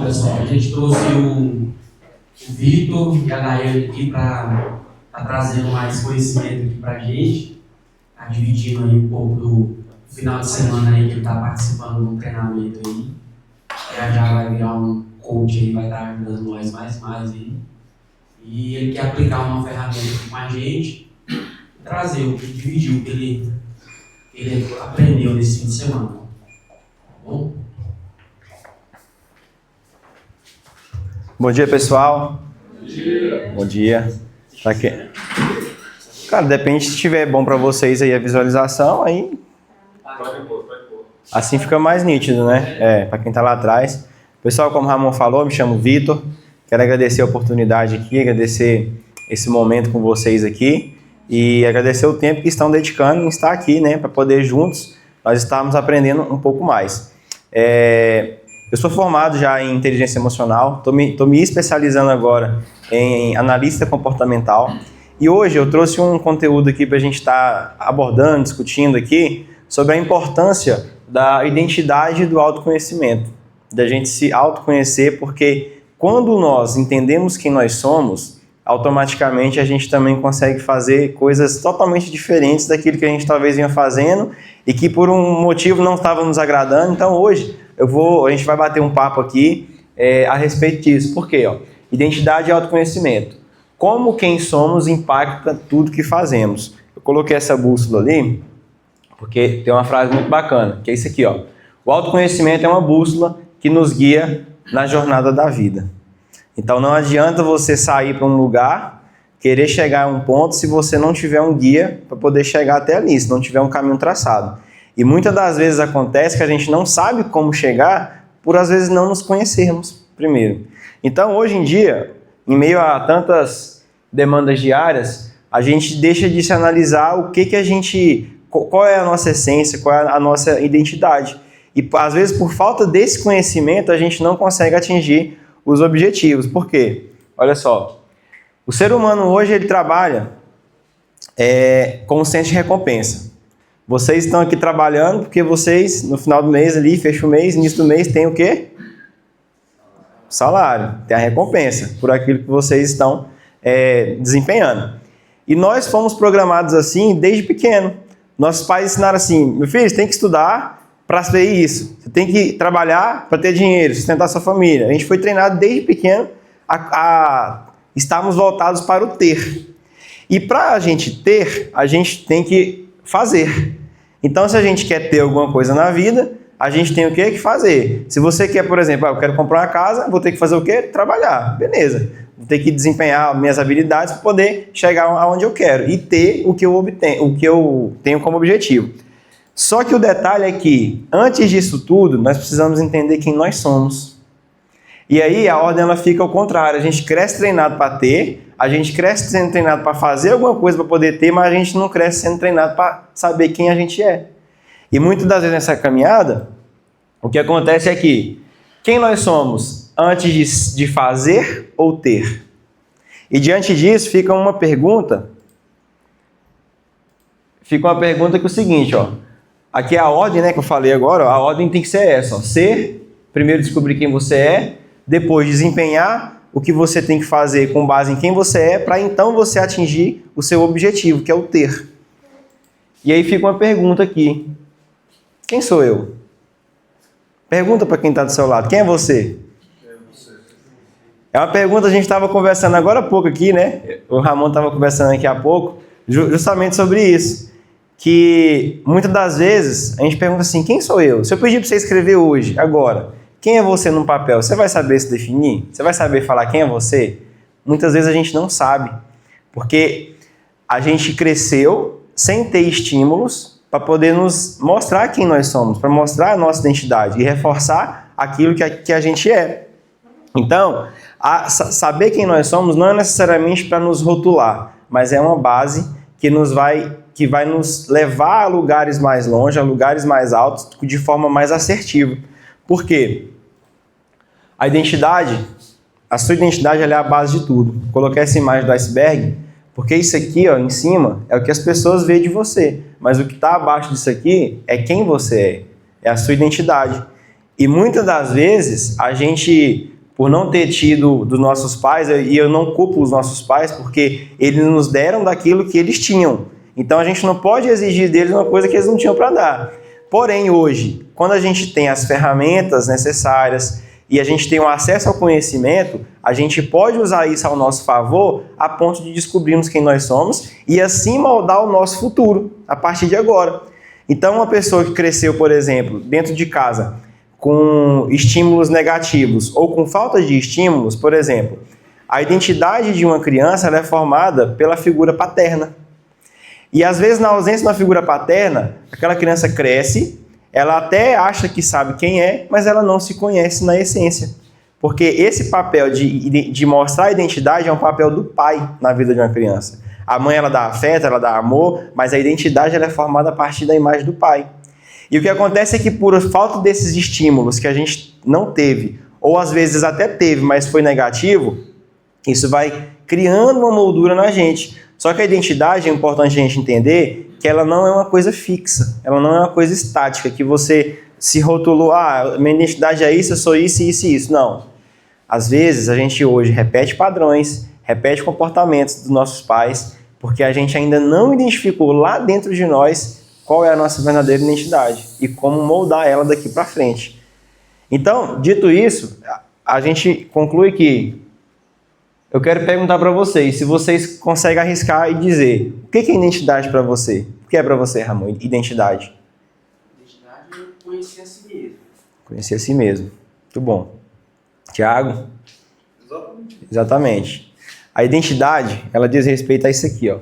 pessoal, a gente trouxe o Vitor e a Daiane aqui para trazer mais conhecimento aqui para a gente, tá dividindo aí um pouco do final de semana aí que ele está participando do treinamento aí. Já vai virar um coach aí, vai estar ajudando nós mais aí. E ele quer aplicar uma ferramenta aqui com a gente, trazer o que dividiu, o que ele aprendeu nesse fim de semana. Tá bom? Bom dia, pessoal. Bom dia. Bom dia. Tá aqui. Cara, depende se estiver bom para vocês aí a visualização, aí Pode pôr. assim fica mais nítido, né? Para quem tá lá atrás. Pessoal, como o Ramon falou, me chamo Vitor. Quero agradecer a oportunidade aqui, agradecer esse momento com vocês aqui e agradecer o tempo que estão dedicando em estar aqui, né? Para poder juntos nós estarmos aprendendo um pouco mais. Eu sou formado já em inteligência emocional, estou me especializando agora em analista comportamental e hoje eu trouxe um conteúdo aqui para a gente estar abordando, discutindo aqui sobre a importância da identidade do autoconhecimento, da gente se autoconhecer, porque quando nós entendemos quem nós somos, automaticamente a gente também consegue fazer coisas totalmente diferentes daquilo que a gente talvez vinha fazendo e que por um motivo não estava nos agradando. Então hoje a gente vai bater um papo aqui a respeito disso. Por quê? Identidade e autoconhecimento. Como quem somos impacta tudo que fazemos. Eu coloquei essa bússola ali porque tem uma frase muito bacana, que é isso aqui, ó. O autoconhecimento é uma bússola que nos guia na jornada da vida. Então não adianta você sair para um lugar, querer chegar a um ponto se você não tiver um guia para poder chegar até ali, se não tiver um caminho traçado. E muitas das vezes acontece que a gente não sabe como chegar por às vezes não nos conhecermos primeiro. Então hoje em dia, em meio a tantas demandas diárias, a gente deixa de se analisar qual é a nossa essência, qual é a nossa identidade. E às vezes por falta desse conhecimento a gente não consegue atingir os objetivos. Por quê? Olha só, o ser humano hoje ele trabalha com um senso de recompensa. Vocês estão aqui trabalhando porque vocês no final do mês ali, fecha o mês, início do mês tem o quê? Salário, tem a recompensa por aquilo que vocês estão desempenhando. E nós fomos programados assim desde pequeno. Nossos pais ensinaram assim, meu filho, você tem que estudar para ser isso. Você tem que trabalhar para ter dinheiro, sustentar sua família. A gente foi treinado desde pequeno a estarmos voltados para o ter. E para a gente ter, a gente tem que fazer. Então, se a gente quer ter alguma coisa na vida, a gente tem o que fazer. Se você quer, por exemplo, eu quero comprar uma casa, vou ter que fazer o quê? Trabalhar. Beleza. Vou ter que desempenhar minhas habilidades para poder chegar aonde eu quero e ter o que eu tenho como objetivo. Só que o detalhe é que, antes disso tudo, nós precisamos entender quem nós somos. E aí a ordem ela fica ao contrário. A gente cresce treinado para ter, a gente cresce sendo treinado para fazer alguma coisa para poder ter, mas a gente não cresce sendo treinado para saber quem a gente é. E muitas das vezes nessa caminhada, o que acontece é que quem nós somos antes de fazer ou ter? E diante disso fica uma pergunta. Fica uma pergunta que é o seguinte, ó. Aqui é a ordem, né, que eu falei agora, ó, a ordem tem que ser essa, ó. Ser, primeiro descobrir quem você é, depois desempenhar o que você tem que fazer com base em quem você é, para então você atingir o seu objetivo, que é o ter. E aí fica uma pergunta aqui. Quem sou eu? Pergunta para quem está do seu lado. Quem é você? É uma pergunta, a gente estava conversando agora há pouco aqui, né? O Ramon estava conversando aqui há pouco, justamente sobre isso. Que muitas das vezes a gente pergunta assim, quem sou eu? Se eu pedir para você escrever hoje, agora, quem é você num papel? Você vai saber se definir? Você vai saber falar quem é você? Muitas vezes a gente não sabe, porque a gente cresceu sem ter estímulos para poder nos mostrar quem nós somos, para mostrar a nossa identidade e reforçar aquilo que a gente é. Então, saber quem nós somos não é necessariamente para nos rotular, mas é uma base que vai nos levar a lugares mais longe, a lugares mais altos, de forma mais assertiva. Por quê? A sua identidade ela é a base de tudo. Coloquei essa imagem do iceberg, porque isso aqui, ó, em cima, é o que as pessoas veem de você. Mas o que está abaixo disso aqui é quem você é a sua identidade. E muitas das vezes a gente por não ter tido dos nossos pais, e eu não culpo os nossos pais, porque eles nos deram daquilo que eles tinham. Então a gente não pode exigir deles uma coisa que eles não tinham para dar. Porém, hoje, quando a gente tem as ferramentas necessárias e a gente tem o acesso ao conhecimento, a gente pode usar isso ao nosso favor a ponto de descobrirmos quem nós somos e assim moldar o nosso futuro a partir de agora. Então, uma pessoa que cresceu, por exemplo, dentro de casa com estímulos negativos ou com falta de estímulos, por exemplo, a identidade de uma criança ela é formada pela figura paterna. E às vezes, na ausência de uma figura paterna, aquela criança cresce, ela até acha que sabe quem é, mas ela não se conhece na essência. Porque esse papel de mostrar a identidade é um papel do pai na vida de uma criança. A mãe ela dá afeto, ela dá amor, mas a identidade ela é formada a partir da imagem do pai. E o que acontece é que por falta desses estímulos que a gente não teve, ou às vezes até teve, mas foi negativo, isso vai criando uma moldura na gente. Só que a identidade é importante a gente entender que ela não é uma coisa fixa, ela não é uma coisa estática, que você se rotulou, minha identidade é isso, eu sou isso, isso e isso. Não. Às vezes a gente hoje repete padrões, repete comportamentos dos nossos pais, porque a gente ainda não identificou lá dentro de nós qual é a nossa verdadeira identidade e como moldar ela daqui para frente. Então, dito isso, a gente conclui que eu quero perguntar para vocês, se vocês conseguem arriscar e dizer, o que é identidade para você? O que é para você, Ramon, identidade? Identidade é conhecer a si mesmo. Conhecer a si mesmo. Muito bom. Tiago? Exatamente. A identidade, ela diz respeito a isso aqui, ó.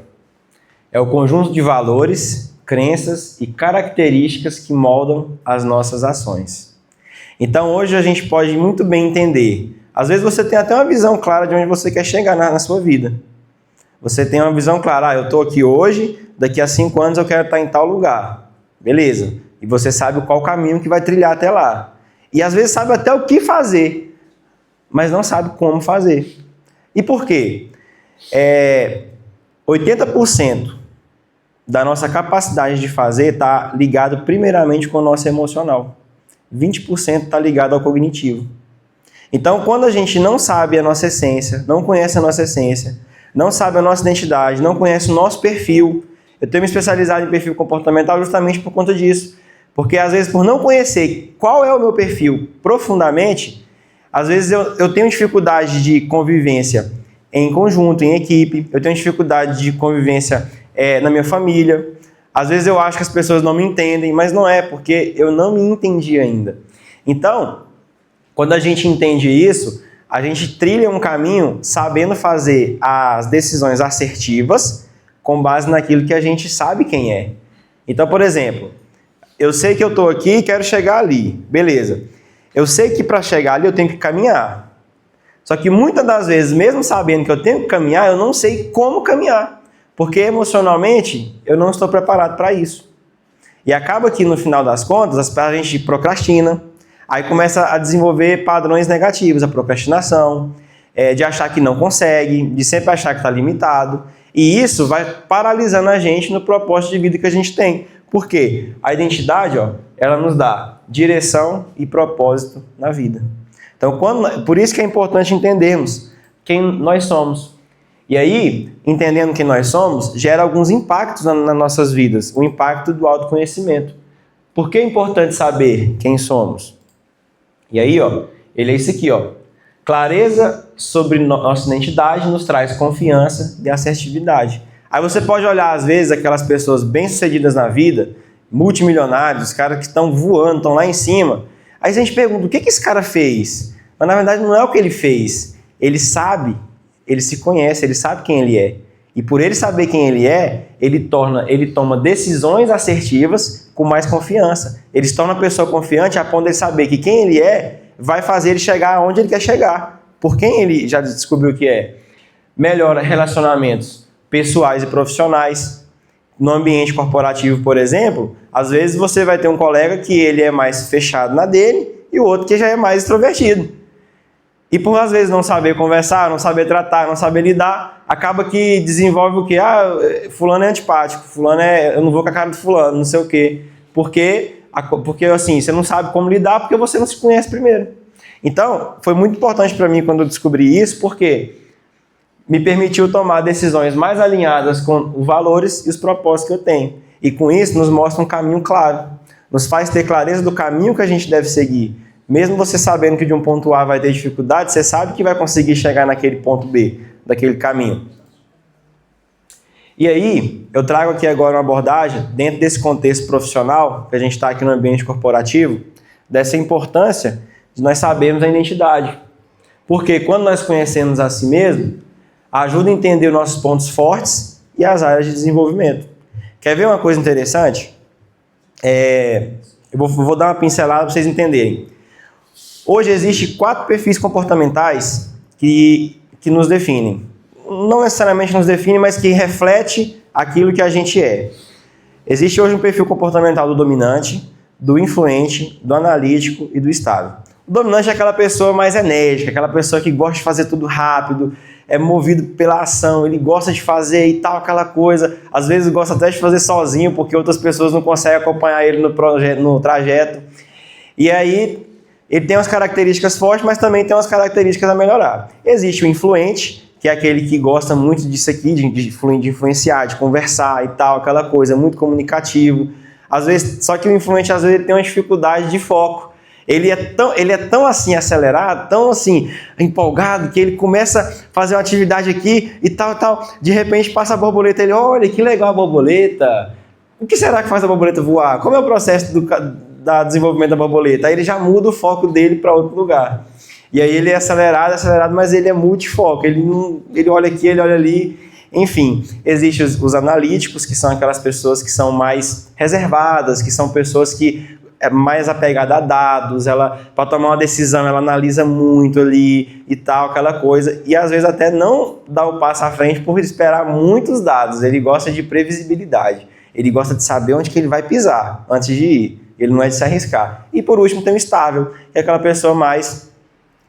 É o conjunto de valores, crenças e características que moldam as nossas ações. Então, hoje a gente pode muito bem entender. Às vezes você tem até uma visão clara de onde você quer chegar na sua vida. Você tem uma visão clara, eu estou aqui hoje, daqui a 5 anos eu quero estar em tal lugar. Beleza. E você sabe qual caminho que vai trilhar até lá. E às vezes sabe até o que fazer, mas não sabe como fazer. E por quê? 80% da nossa capacidade de fazer está ligado primeiramente com o nosso emocional. 20% está ligado ao cognitivo. Então, quando a gente não sabe a nossa essência, não conhece a nossa essência, não sabe a nossa identidade, não conhece o nosso perfil, eu tenho me especializado em perfil comportamental justamente por conta disso. Porque, às vezes, por não conhecer qual é o meu perfil profundamente, às vezes eu tenho dificuldade de convivência em conjunto, em equipe, eu tenho dificuldade de convivência na minha família. Às vezes eu acho que as pessoas não me entendem, mas não é, porque eu não me entendi ainda. Então, quando a gente entende isso, a gente trilha um caminho sabendo fazer as decisões assertivas com base naquilo que a gente sabe quem é. Então, por exemplo, eu sei que eu estou aqui e quero chegar ali. Beleza. Eu sei que para chegar ali eu tenho que caminhar. Só que muitas das vezes, mesmo sabendo que eu tenho que caminhar, eu não sei como caminhar. Porque emocionalmente eu não estou preparado para isso. E acaba que no final das contas a gente procrastina. Aí começa a desenvolver padrões negativos, a procrastinação, de achar que não consegue, de sempre achar que está limitado. E isso vai paralisando a gente no propósito de vida que a gente tem. Por quê? A identidade, ela nos dá direção e propósito na vida. Então, por isso que é importante entendermos quem nós somos. E aí, entendendo quem nós somos, gera alguns impactos nas nossas vidas. O impacto do autoconhecimento. Por que é importante saber quem somos? E aí, ele é isso aqui, Clareza sobre nossa identidade nos traz confiança e assertividade. Aí você pode olhar, às vezes, aquelas pessoas bem-sucedidas na vida, multimilionários, caras que estão voando, estão lá em cima. Aí a gente pergunta, o que esse cara fez? Mas, na verdade, não é o que ele fez. Ele sabe, ele se conhece, ele sabe quem ele é. E por ele saber quem ele é, ele toma decisões assertivas com mais confiança. Ele se torna uma pessoa confiante a ponto de ele saber que quem ele é vai fazer ele chegar onde ele quer chegar. Por quem ele já descobriu que é. Melhora relacionamentos pessoais e profissionais. No ambiente corporativo, por exemplo, às vezes você vai ter um colega que ele é mais fechado na dele e o outro que já é mais extrovertido. E por às vezes não saber conversar, não saber tratar, não saber lidar, acaba que desenvolve o quê? Fulano é antipático, fulano eu não vou com a cara do fulano, não sei o quê. Porque assim, você não sabe como lidar porque você não se conhece primeiro. Então, foi muito importante para mim quando eu descobri isso, porque me permitiu tomar decisões mais alinhadas com os valores e os propósitos que eu tenho. E com isso, nos mostra um caminho claro. Nos faz ter clareza do caminho que a gente deve seguir. Mesmo você sabendo que de um ponto A vai ter dificuldade, você sabe que vai conseguir chegar naquele ponto B, daquele caminho. E aí, eu trago aqui agora uma abordagem, dentro desse contexto profissional, que a gente está aqui no ambiente corporativo, dessa importância de nós sabermos a identidade. Porque quando nós conhecemos a si mesmo, ajuda a entender os nossos pontos fortes e as áreas de desenvolvimento. Quer ver uma coisa interessante? Eu vou dar uma pincelada para vocês entenderem. Hoje existem 4 perfis comportamentais que nos definem. Não necessariamente nos define, mas que reflete aquilo que a gente é. Existe hoje um perfil comportamental do dominante, do influente, do analítico e do estável. O dominante é aquela pessoa mais enérgica, aquela pessoa que gosta de fazer tudo rápido, é movido pela ação, ele gosta de fazer e tal, aquela coisa. Às vezes gosta até de fazer sozinho, porque outras pessoas não conseguem acompanhar ele no trajeto. E aí, ele tem umas características fortes, mas também tem umas características a melhorar. Existe o influente, que é aquele que gosta muito disso aqui, de influenciar, de conversar e tal, aquela coisa, muito comunicativo. Às vezes, só que o influente, às vezes, ele tem uma dificuldade de foco. Ele é tão assim acelerado, tão assim empolgado, que ele começa a fazer uma atividade aqui e tal. De repente passa a borboleta, ele, olha, que legal a borboleta. O que será que faz a borboleta voar? Como é o processo do desenvolvimento da borboleta? Aí ele já muda o foco dele para outro lugar. E aí ele é acelerado, mas ele é multifoco. Ele olha aqui, ele olha ali. Enfim, existem os analíticos, que são aquelas pessoas que são mais reservadas, que são pessoas que é mais apegada a dados, para tomar uma decisão, ela analisa muito ali e tal, aquela coisa, e às vezes até não dá o passo à frente por esperar muitos dados. Ele gosta de previsibilidade, ele gosta de saber onde que ele vai pisar antes de ir, ele não é de se arriscar. E por último tem o estável, que é aquela pessoa mais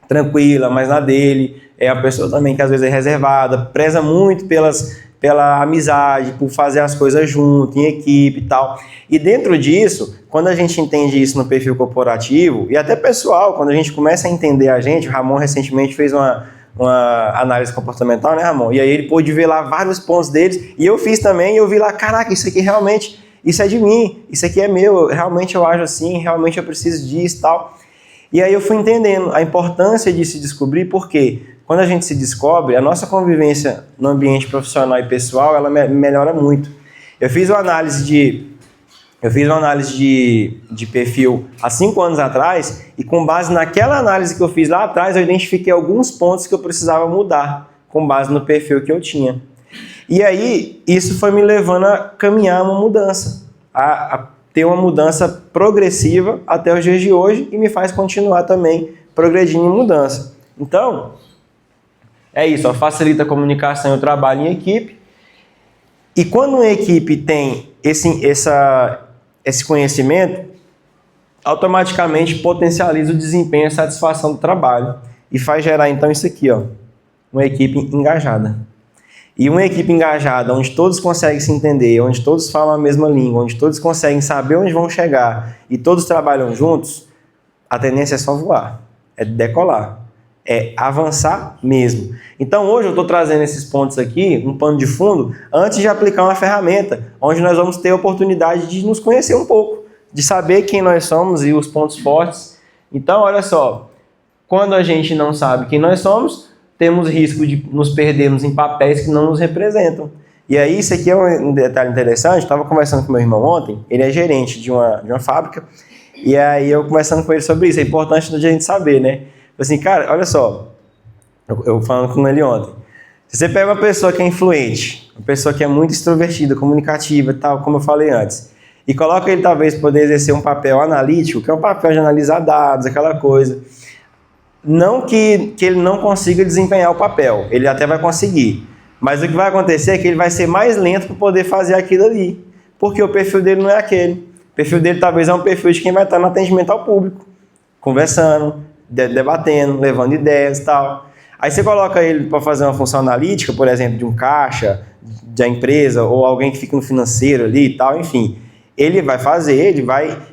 tranquila, mais na dele, é a pessoa também que às vezes é reservada, preza muito pela amizade, por fazer as coisas junto, em equipe e tal. E dentro disso, quando a gente entende isso no perfil corporativo, e até pessoal, quando a gente começa a entender a gente, o Ramon recentemente fez uma análise comportamental, né, Ramon? E aí ele pôde ver lá vários pontos deles, e eu fiz também, e eu vi lá, caraca, isso aqui realmente, isso é de mim, isso aqui é meu, realmente eu ajo assim, realmente eu preciso disso e tal. E aí eu fui entendendo a importância de se descobrir, porque quando a gente se descobre, a nossa convivência no ambiente profissional e pessoal, ela melhora muito. Eu fiz uma análise de perfil há 5 anos atrás, e com base naquela análise que eu fiz lá atrás, eu identifiquei alguns pontos que eu precisava mudar, com base no perfil que eu tinha. E aí, isso foi me levando a caminhar uma mudança, a ter uma mudança progressiva até os dias de hoje, e me faz continuar também progredindo em mudança. Então, é isso, facilita a comunicação e o trabalho em equipe. E quando uma equipe tem esse conhecimento, automaticamente potencializa o desempenho e a satisfação do trabalho. E faz gerar então isso aqui, ó, uma equipe engajada. E uma equipe engajada, onde todos conseguem se entender, onde todos falam a mesma língua, onde todos conseguem saber onde vão chegar e todos trabalham juntos, a tendência é só voar, é decolar. É avançar mesmo. Então hoje eu estou trazendo esses pontos aqui, um pano de fundo, antes de aplicar uma ferramenta, onde nós vamos ter a oportunidade de nos conhecer um pouco, de saber quem nós somos e os pontos fortes. Então olha só, quando a gente não sabe quem nós somos, temos risco de nos perdermos em papéis que não nos representam. E aí isso aqui é um detalhe interessante, eu estava conversando com meu irmão ontem, ele é gerente de uma fábrica, e aí eu conversando com ele sobre isso, é importante a gente saber, né? Assim, cara, olha só, eu falando com ele ontem, se você pega uma pessoa que é influente, uma pessoa que é muito extrovertida, comunicativa e tal, como eu falei antes, e coloca ele talvez para poder exercer um papel analítico, que é um papel de analisar dados, aquela coisa, não que ele não consiga desempenhar o papel, ele até vai conseguir, mas o que vai acontecer é que ele vai ser mais lento para poder fazer aquilo ali, porque o perfil dele não é aquele, o perfil dele talvez é um perfil de quem vai estar no atendimento ao público, conversando, debatendo, levando ideias e tal. Aí você coloca ele para fazer uma função analítica, por exemplo, de um caixa, da empresa, ou alguém que fica no financeiro ali e tal, enfim. Ele vai fazer,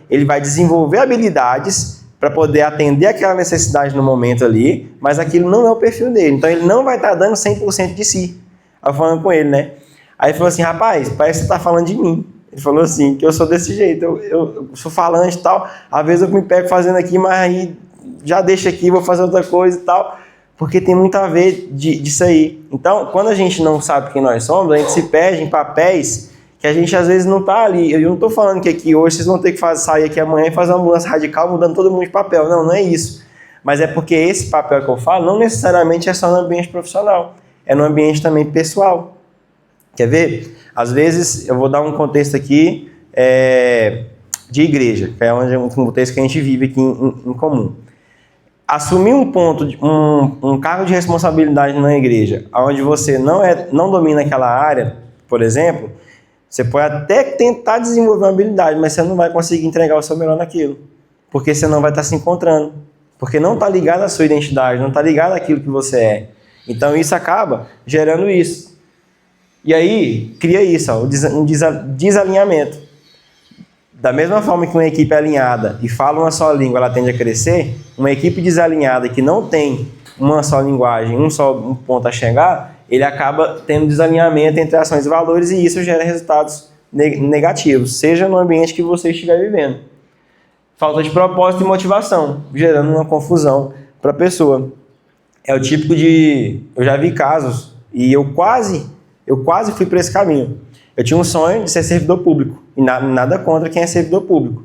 ele vai desenvolver habilidades para poder atender aquela necessidade no momento ali, mas aquilo não é o perfil dele. Então ele não vai estar dando 100% de si. Aí eu falando com ele, né? Aí ele falou assim, rapaz, parece que você está falando de mim. Ele falou assim, que eu sou desse jeito, eu sou falante e tal, às vezes eu me pego fazendo aqui, mas aí já deixa aqui, vou fazer outra coisa e tal, porque tem muito a ver disso aí. Então, quando a gente não sabe quem nós somos, a gente se perde em papéis que a gente às vezes não está ali. Eu não estou falando que aqui hoje vocês vão ter que sair aqui amanhã e fazer uma mudança radical mudando todo mundo de papel. Não, não é isso. Mas é porque esse papel que eu falo não necessariamente é só no ambiente profissional, é no ambiente também pessoal. Quer ver? Às vezes, eu vou dar um contexto aqui de igreja, que é um contexto que a gente vive aqui em comum. Assumir um cargo de responsabilidade na igreja, onde você não domina aquela área, por exemplo, você pode até tentar desenvolver uma habilidade, mas você não vai conseguir entregar o seu melhor naquilo, porque você não vai estar se encontrando, porque não está ligado à sua identidade, não está ligado àquilo que você é. Então isso acaba gerando isso. E aí, cria isso, ó, um desalinhamento. Da mesma forma que uma equipe alinhada e fala uma só língua, ela tende a crescer, uma equipe desalinhada que não tem uma só linguagem, um ponto a chegar, ele acaba tendo desalinhamento entre ações e valores e isso gera resultados negativos, seja no ambiente que você estiver vivendo. Falta de propósito e motivação, gerando uma confusão para a pessoa. É o típico de... Eu já vi casos e eu quase fui para esse caminho. Eu tinha um sonho de ser servidor público. E nada contra quem é servidor público.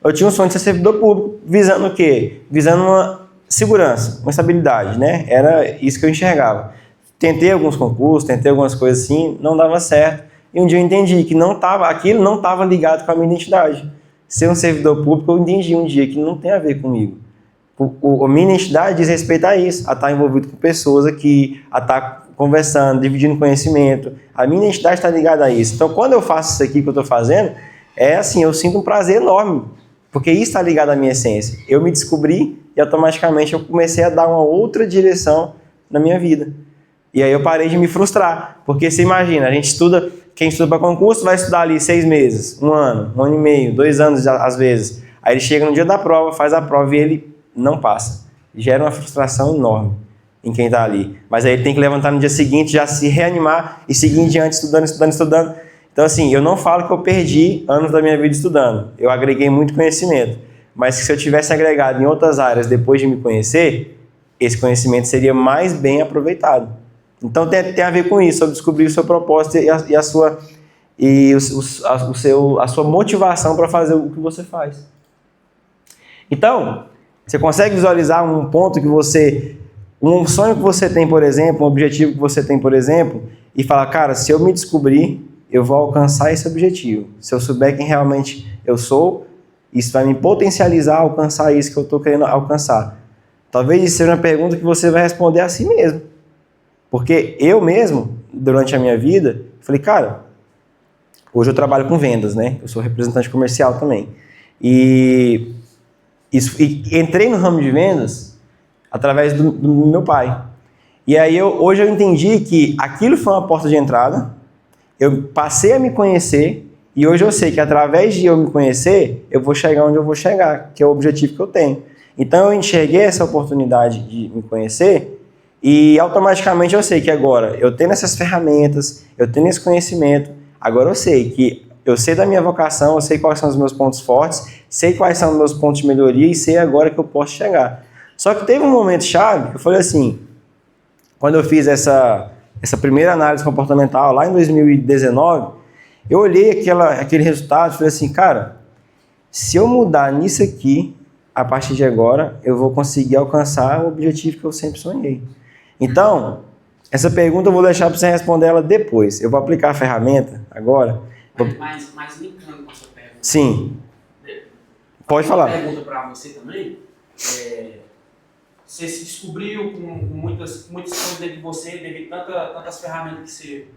Eu tinha um sonho de ser servidor público, visando o quê? Visando uma segurança, uma estabilidade, né? Era isso que eu enxergava. Tentei alguns concursos, tentei algumas coisas assim, não dava certo. E um dia eu entendi que aquilo não estava ligado com a minha identidade. Ser um servidor público, eu entendi um dia que não tem a ver comigo. A minha identidade diz respeito a isso, a estar envolvido com pessoas aqui, a estar conversando, dividindo conhecimento. A minha identidade está ligada a isso. Então, quando eu faço isso aqui que eu estou fazendo, é assim, eu sinto um prazer enorme, porque isso está ligado à minha essência. Eu me descobri e automaticamente eu comecei a dar uma outra direção na minha vida. E aí eu parei de me frustrar, porque você imagina, quem estuda para concurso vai estudar ali 6 meses, 1 ano, 1 ano e meio, 2 anos às vezes. Aí ele chega no dia da prova, faz a prova e ele não passa. Gera uma frustração enorme em quem está ali. Mas aí ele tem que levantar no dia seguinte, já se reanimar e seguir em diante, estudando. Então assim, eu não falo que eu perdi anos da minha vida estudando. Eu agreguei muito conhecimento. Mas se eu tivesse agregado em outras áreas depois de me conhecer, esse conhecimento seria mais bem aproveitado. Então tem a ver com isso, sobre descobrir o seu propósito e a sua motivação para fazer o que você faz. Então, você consegue visualizar um ponto um sonho que você tem, por exemplo, um objetivo que você tem, por exemplo, e falar, cara, se eu me descobrir, eu vou alcançar esse objetivo. Se eu souber quem realmente eu sou, isso vai me potencializar a alcançar isso que eu estou querendo alcançar. Talvez isso seja uma pergunta que você vai responder a si mesmo. Porque eu mesmo, durante a minha vida, falei, cara, hoje eu trabalho com vendas, né? Eu sou representante comercial também. E entrei no ramo de vendas através do meu pai. E aí hoje eu entendi que aquilo foi uma porta de entrada, eu passei a me conhecer e hoje eu sei que através de eu me conhecer, eu vou chegar onde eu vou chegar, que é o objetivo que eu tenho. Então eu enxerguei essa oportunidade de me conhecer e automaticamente eu sei que agora, eu tendo essas ferramentas, eu tendo esse conhecimento, agora eu sei da minha vocação, eu sei quais são os meus pontos fortes, sei quais são os meus pontos de melhoria e sei agora que eu posso chegar. Só que teve um momento chave que eu falei assim, quando eu fiz essa primeira análise comportamental lá em 2019, eu olhei aquele resultado e falei assim, cara, se eu mudar nisso aqui, a partir de agora, eu vou conseguir alcançar o objetivo que eu sempre sonhei. Então, essa pergunta eu vou deixar para você responder ela depois. Eu vou aplicar a ferramenta agora. Mas linkando com a sua pergunta. Sim. Pode falar. Uma pergunta para você também. Você se descobriu com muitas coisas dentro de você, devido a tantas ferramentas que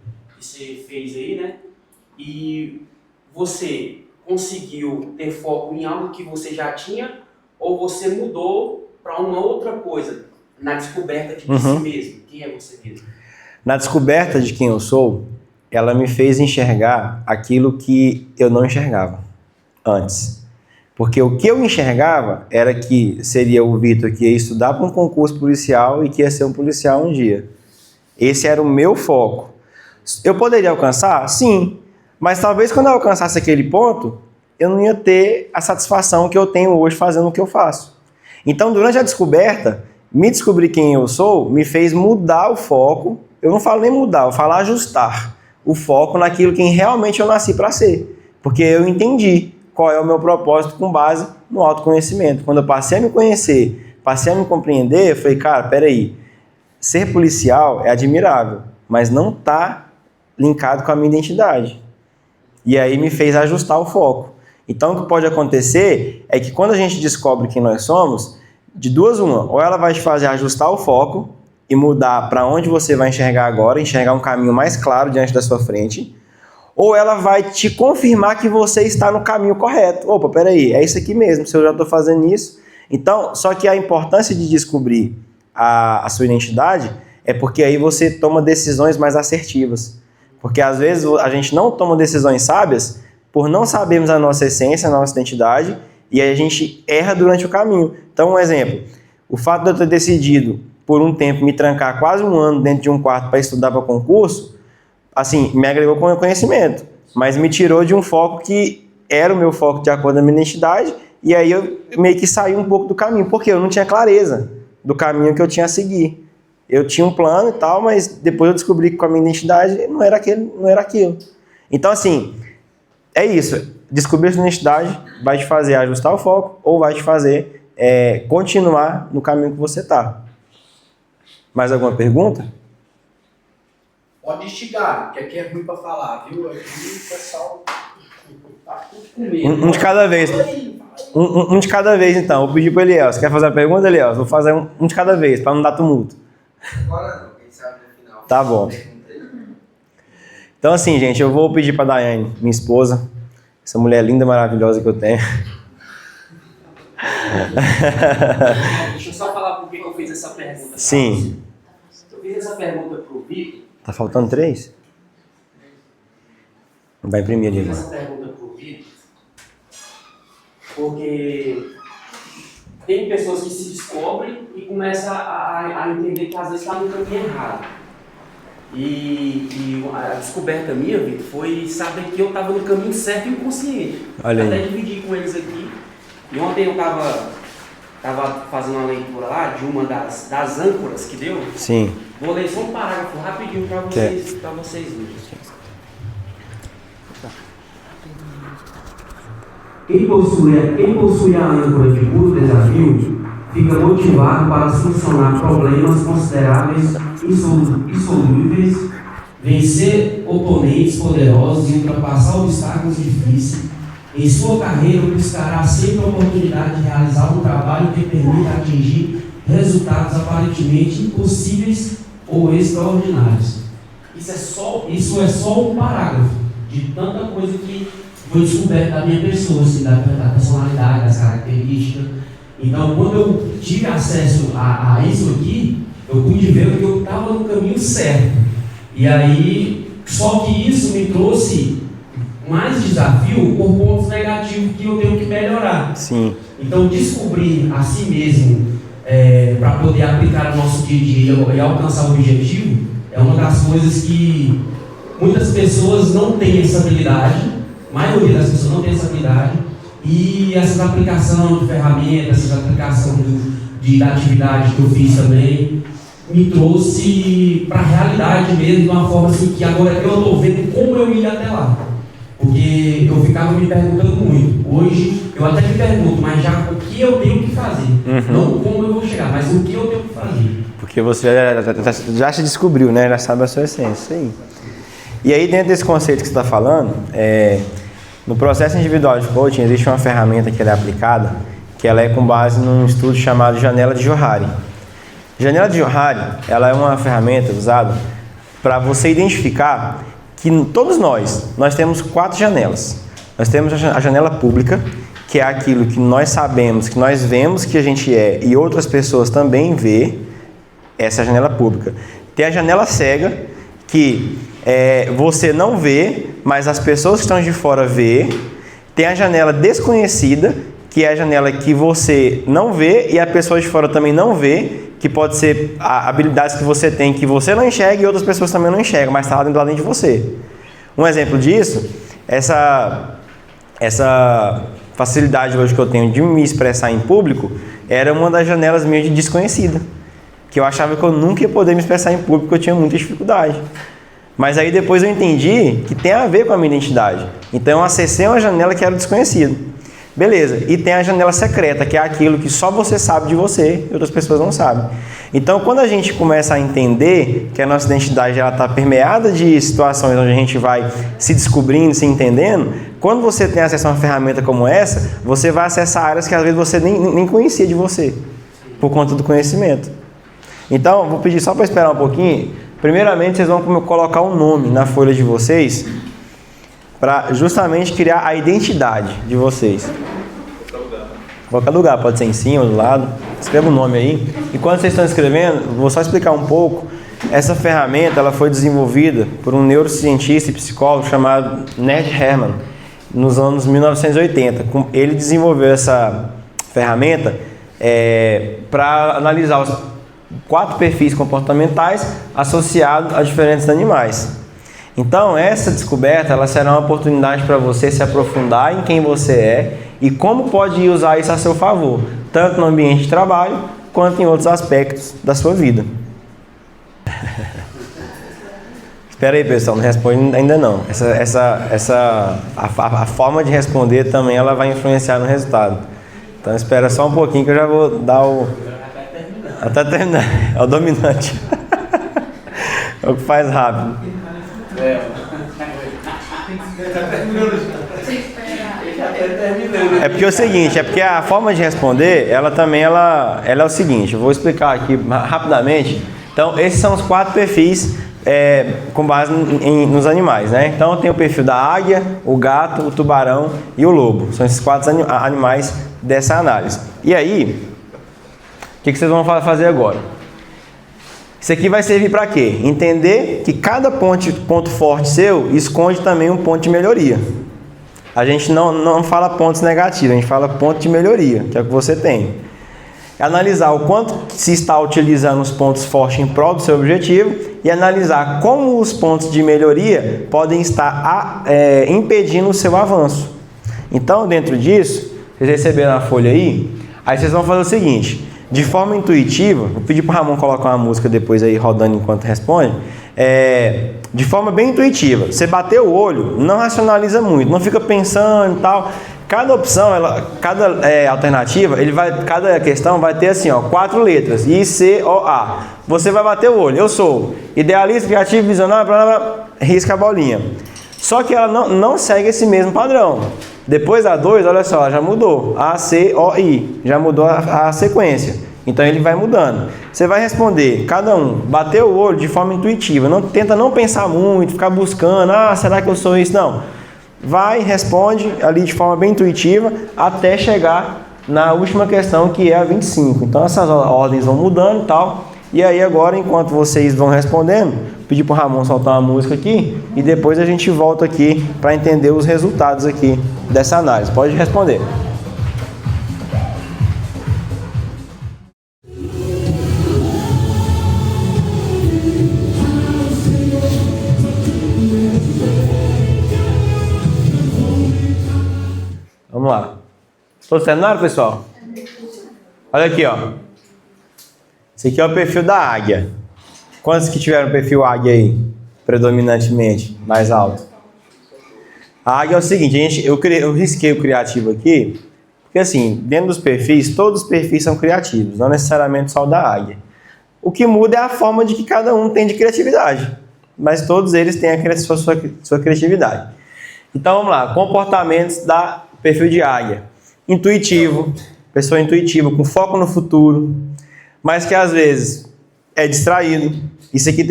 você fez aí, né? E você conseguiu ter foco em algo que você já tinha ou você mudou para uma outra coisa, na descoberta de si mesmo? Quem é você mesmo? Na descoberta de quem eu sou, ela me fez enxergar aquilo que eu não enxergava antes. Porque o que eu enxergava era que seria o Vitor que ia estudar para um concurso policial e que ia ser um policial um dia. Esse era o meu foco. Eu poderia alcançar? Sim. Mas talvez quando eu alcançasse aquele ponto, eu não ia ter a satisfação que eu tenho hoje fazendo o que eu faço. Então, durante a descoberta, me descobrir quem eu sou me fez mudar o foco. Eu não falo nem mudar, eu falo ajustar o foco naquilo que realmente eu nasci para ser. Porque eu entendi qual é o meu propósito com base no autoconhecimento. Quando eu passei a me conhecer, passei a me compreender, eu falei, cara, peraí, ser policial é admirável, mas não está linkado com a minha identidade. E aí me fez ajustar o foco. Então, o que pode acontecer é que quando a gente descobre quem nós somos, de duas uma, ou ela vai te fazer ajustar o foco e mudar para onde você vai enxergar agora, enxergar um caminho mais claro diante da sua frente, ou ela vai te confirmar que você está no caminho correto. Opa, peraí, é isso aqui mesmo, se eu já estou fazendo isso. Então, só que a importância de descobrir a sua identidade é porque aí você toma decisões mais assertivas. Porque às vezes a gente não toma decisões sábias por não sabermos a nossa essência, a nossa identidade, e aí a gente erra durante o caminho. Então, um exemplo, o fato de eu ter decidido por um tempo me trancar quase um ano dentro de um quarto para estudar para concurso, assim, me agregou com conhecimento, mas me tirou de um foco que era o meu foco de acordo com a minha identidade, e aí eu meio que saí um pouco do caminho, porque eu não tinha clareza do caminho que eu tinha a seguir. Eu tinha um plano e tal, mas depois eu descobri que com a minha identidade não era aquilo. Então, assim, é isso. Descobrir a sua identidade vai te fazer ajustar o foco ou vai te fazer continuar no caminho que você está. Mais alguma pergunta? Pode instigar, que aqui é ruim para falar, viu? Aqui o pessoal tá tudo com medo. Um de cada vez. Um de cada vez, então. Vou pedir para o Eliel. Você quer fazer a pergunta, Eliel? Vou fazer um de cada vez, para não dar tumulto. Agora não, quem sabe no final. Tá bom. Então, assim, gente, eu vou pedir para a Daiane, minha esposa, essa mulher linda, maravilhosa que eu tenho. Deixa eu só falar por que eu fiz essa pergunta. Sim. Eu fiz essa pergunta pro Vitor. Tá faltando 3? Vai imprimir ali, Eu fiz mano. essa pergunta pro Vitor porque tem pessoas que se descobrem e começam a entender que às vezes está no caminho errado. E a descoberta minha, Vitor, foi saber que eu estava no caminho certo e inconsciente. Olha aí. Até dividi com eles aqui. E ontem eu estava fazendo uma leitura lá de uma das âncoras que deu. Sim. Vou ler só um parágrafo rapidinho para vocês verem. Quem possui a âncora de puro desafio fica motivado para solucionar problemas consideráveis insolúveis, vencer oponentes poderosos e ultrapassar obstáculos difíceis. Em sua carreira, buscará sempre a oportunidade de realizar um trabalho que permita atingir resultados aparentemente impossíveis ou extraordinários. Isso é só um parágrafo de tanta coisa que foi descoberta da minha pessoa, assim, da personalidade, das características. Então, quando eu tive acesso a isso aqui, eu pude ver que eu estava no caminho certo. E aí, só que isso me trouxe mais desafio por pontos negativos que eu tenho que melhorar. Sim. Então, descobrir a si mesmo para poder aplicar no nosso dia a dia e alcançar o objetivo é uma das coisas que muitas pessoas não têm essa habilidade. A maioria das pessoas não tem essa habilidade, e essas aplicações de ferramentas, essas aplicações da atividade que eu fiz também, me trouxe para a realidade mesmo, de uma forma assim que agora eu estou vendo como eu ia até lá. Porque eu ficava me perguntando muito. Hoje eu até me pergunto, mas já o que eu tenho que fazer? Não como eu vou chegar, mas o que eu tenho que fazer. Porque você já se descobriu, né? Já sabe a sua essência. Isso aí. E aí, dentro desse conceito que você está falando, no processo individual de coaching existe uma ferramenta que ela é aplicada, que ela é com base num estudo chamado Janela de Johari. Janela de Johari, ela é uma ferramenta usada para você identificar que todos nós temos 4 janelas. Nós temos a janela pública, que é aquilo que nós sabemos, que nós vemos que a gente é e outras pessoas também vê, essa é a janela pública. Tem a janela cega, que você não vê, mas as pessoas que estão de fora vê. Tem a janela desconhecida, que é a janela que você não vê e a pessoa de fora também não vê, que pode ser habilidades que você tem que você não enxerga e outras pessoas também não enxergam, mas está lá dentro de você. Um exemplo disso, essa facilidade hoje que eu tenho de me expressar em público, era uma das janelas minhas de desconhecida, que eu achava que eu nunca ia poder me expressar em público, porque eu tinha muita dificuldade. Mas aí depois eu entendi que tem a ver com a minha identidade. Então eu acessei uma janela que era desconhecida. Beleza, e tem a janela secreta, que é aquilo que só você sabe de você e outras pessoas não sabem. Então, quando a gente começa a entender que a nossa identidade está permeada de situações onde a gente vai se descobrindo, se entendendo, quando você tem acesso a uma ferramenta como essa, você vai acessar áreas que às vezes você nem conhecia de você, por conta do conhecimento. Então, vou pedir só para esperar um pouquinho. Primeiramente, vocês vão colocar um nome na folha de vocês, para justamente criar a identidade de vocês. Qualquer lugar, pode ser em cima, do lado. Escreva o nome aí. E quando vocês estão escrevendo, vou só explicar um pouco. Essa ferramenta ela foi desenvolvida por um neurocientista e psicólogo chamado Ned Herman, nos anos 1980. Ele desenvolveu essa ferramenta para analisar os 4 perfis comportamentais associados a diferentes animais. Então, essa descoberta ela será uma oportunidade para você se aprofundar em quem você é e como pode usar isso a seu favor, tanto no ambiente de trabalho, quanto em outros aspectos da sua vida. Espera aí, pessoal, não responde ainda não. A forma de responder também ela vai influenciar no resultado. Então, espera só um pouquinho que eu já vou dar o... Até terminar. É o dominante. É o que faz rápido. É porque é o seguinte, a forma de responder, ela é o seguinte, eu vou explicar aqui rapidamente. Então, esses são os 4 perfis com base nos animais, né? Então, tem o perfil da águia, o gato, o tubarão e o lobo. São esses 4 animais dessa análise. E aí, o que vocês vão fazer agora? Isso aqui vai servir para quê? Entender que cada ponto forte seu esconde também um ponto de melhoria. A gente não fala pontos negativos, a gente fala ponto de melhoria, que é o que você tem. Analisar o quanto se está utilizando os pontos fortes em prol do seu objetivo e analisar como os pontos de melhoria podem estar impedindo o seu avanço. Então, dentro disso, vocês receberam a folha aí vocês vão fazer o seguinte... De forma intuitiva, vou pedir para o Ramon colocar uma música depois aí rodando enquanto responde. De forma bem intuitiva, você bater o olho, não racionaliza muito, não fica pensando e tal. Cada opção, cada alternativa, cada questão vai ter assim, 4 letras, I, C, O, A. Você vai bater o olho, eu sou idealista, criativo, visionário, blá, blá, blá, risca a bolinha. Só que ela não segue esse mesmo padrão. Depois da 2, olha só, ela já mudou. A, C, O, I. Já mudou a sequência. Então ele vai mudando. Você vai responder, cada um, bater o olho de forma intuitiva. Tenta não pensar muito, ficar buscando, será que eu sou isso? Não. Vai, responde ali de forma bem intuitiva, até chegar na última questão, que é a 25. Então essas ordens vão mudando e tal. E aí agora, enquanto vocês vão respondendo, pedir para o Ramon soltar uma música aqui e depois a gente volta aqui para entender os resultados aqui dessa análise. Pode responder. Vamos lá. Todos terminaram, pessoal? Olha aqui, ó. Esse aqui é o perfil da águia. Quantos que tiveram perfil águia aí? Predominantemente, mais alto. A águia é o seguinte, eu risquei o criativo aqui, porque assim, dentro dos perfis, todos os perfis são criativos, não necessariamente só o da águia. O que muda é a forma de que cada um tem de criatividade, mas todos eles têm a sua criatividade. Então vamos lá, comportamentos da perfil de águia. Intuitivo, pessoa intuitiva, com foco no futuro, mas que às vezes é distraído. Isso aqui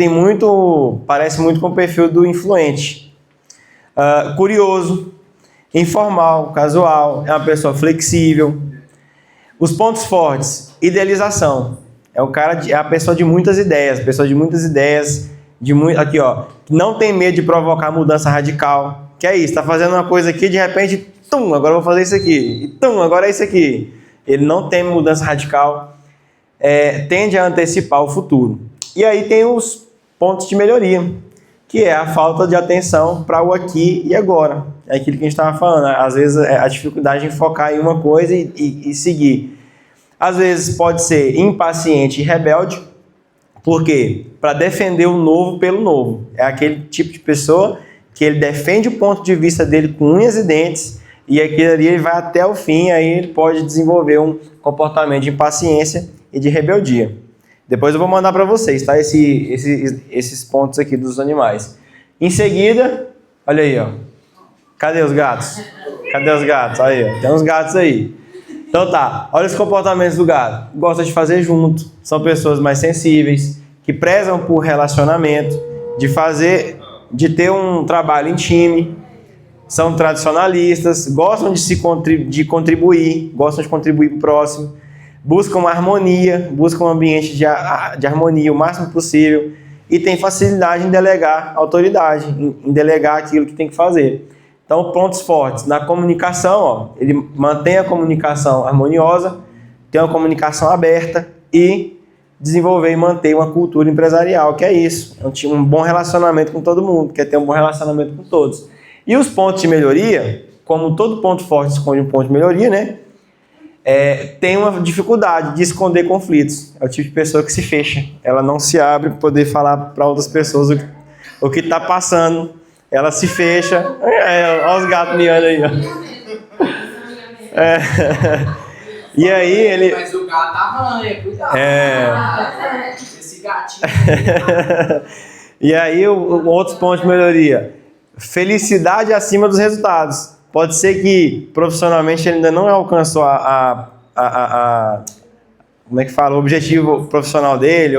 parece muito com o perfil do influente. Curioso, informal, casual, é uma pessoa flexível. Os pontos fortes, idealização. É a pessoa de muitas ideias, aqui ó, não tem medo de provocar mudança radical. Que é isso, tá fazendo uma coisa aqui, de repente tum, agora eu vou fazer isso aqui, e tum, agora é isso aqui. Ele não tem mudança radical, tende a antecipar o futuro. E aí tem os pontos de melhoria, que é a falta de atenção para o aqui e agora. É aquilo que a gente estava falando, né? Às vezes a dificuldade em focar em uma coisa e seguir. Às vezes pode ser impaciente e rebelde, porque para defender o novo pelo novo. É aquele tipo de pessoa que ele defende o ponto de vista dele com unhas e dentes, e aquilo ali ele vai até o fim, aí ele pode desenvolver um comportamento de impaciência e de rebeldia. Depois eu vou mandar para vocês, tá? Esses pontos aqui dos animais. Em seguida, olha aí, ó. Cadê os gatos? Cadê os gatos? Aí, ó. Tem uns gatos aí. Então tá, olha os comportamentos do gato. Gosta de fazer junto, são pessoas mais sensíveis, que prezam por relacionamento, de ter um trabalho em time, são tradicionalistas, gostam de contribuir, gostam de contribuir para o próximo, buscam harmonia, buscam um ambiente de harmonia o máximo possível e tem facilidade em delegar autoridade, em delegar aquilo que tem que fazer. Então, pontos fortes na comunicação, ó, ele mantém a comunicação harmoniosa, tem uma comunicação aberta e desenvolver e manter uma cultura empresarial, que é isso, um bom relacionamento com todo mundo, quer ter um bom relacionamento com todos. E os pontos de melhoria, como todo ponto forte esconde um ponto de melhoria, né? Tem uma dificuldade de esconder conflitos. É o tipo de pessoa que se fecha. Ela não se abre para poder falar para outras pessoas o que está passando. Ela se fecha. Olha os gatos miando aí. Ó. E aí ele... Mas o gato arranha, cuidado. Esse gatinho. E aí outros pontos de melhoria. Felicidade acima dos resultados. Pode ser que profissionalmente ele ainda não alcançou como é que fala, o objetivo profissional dele,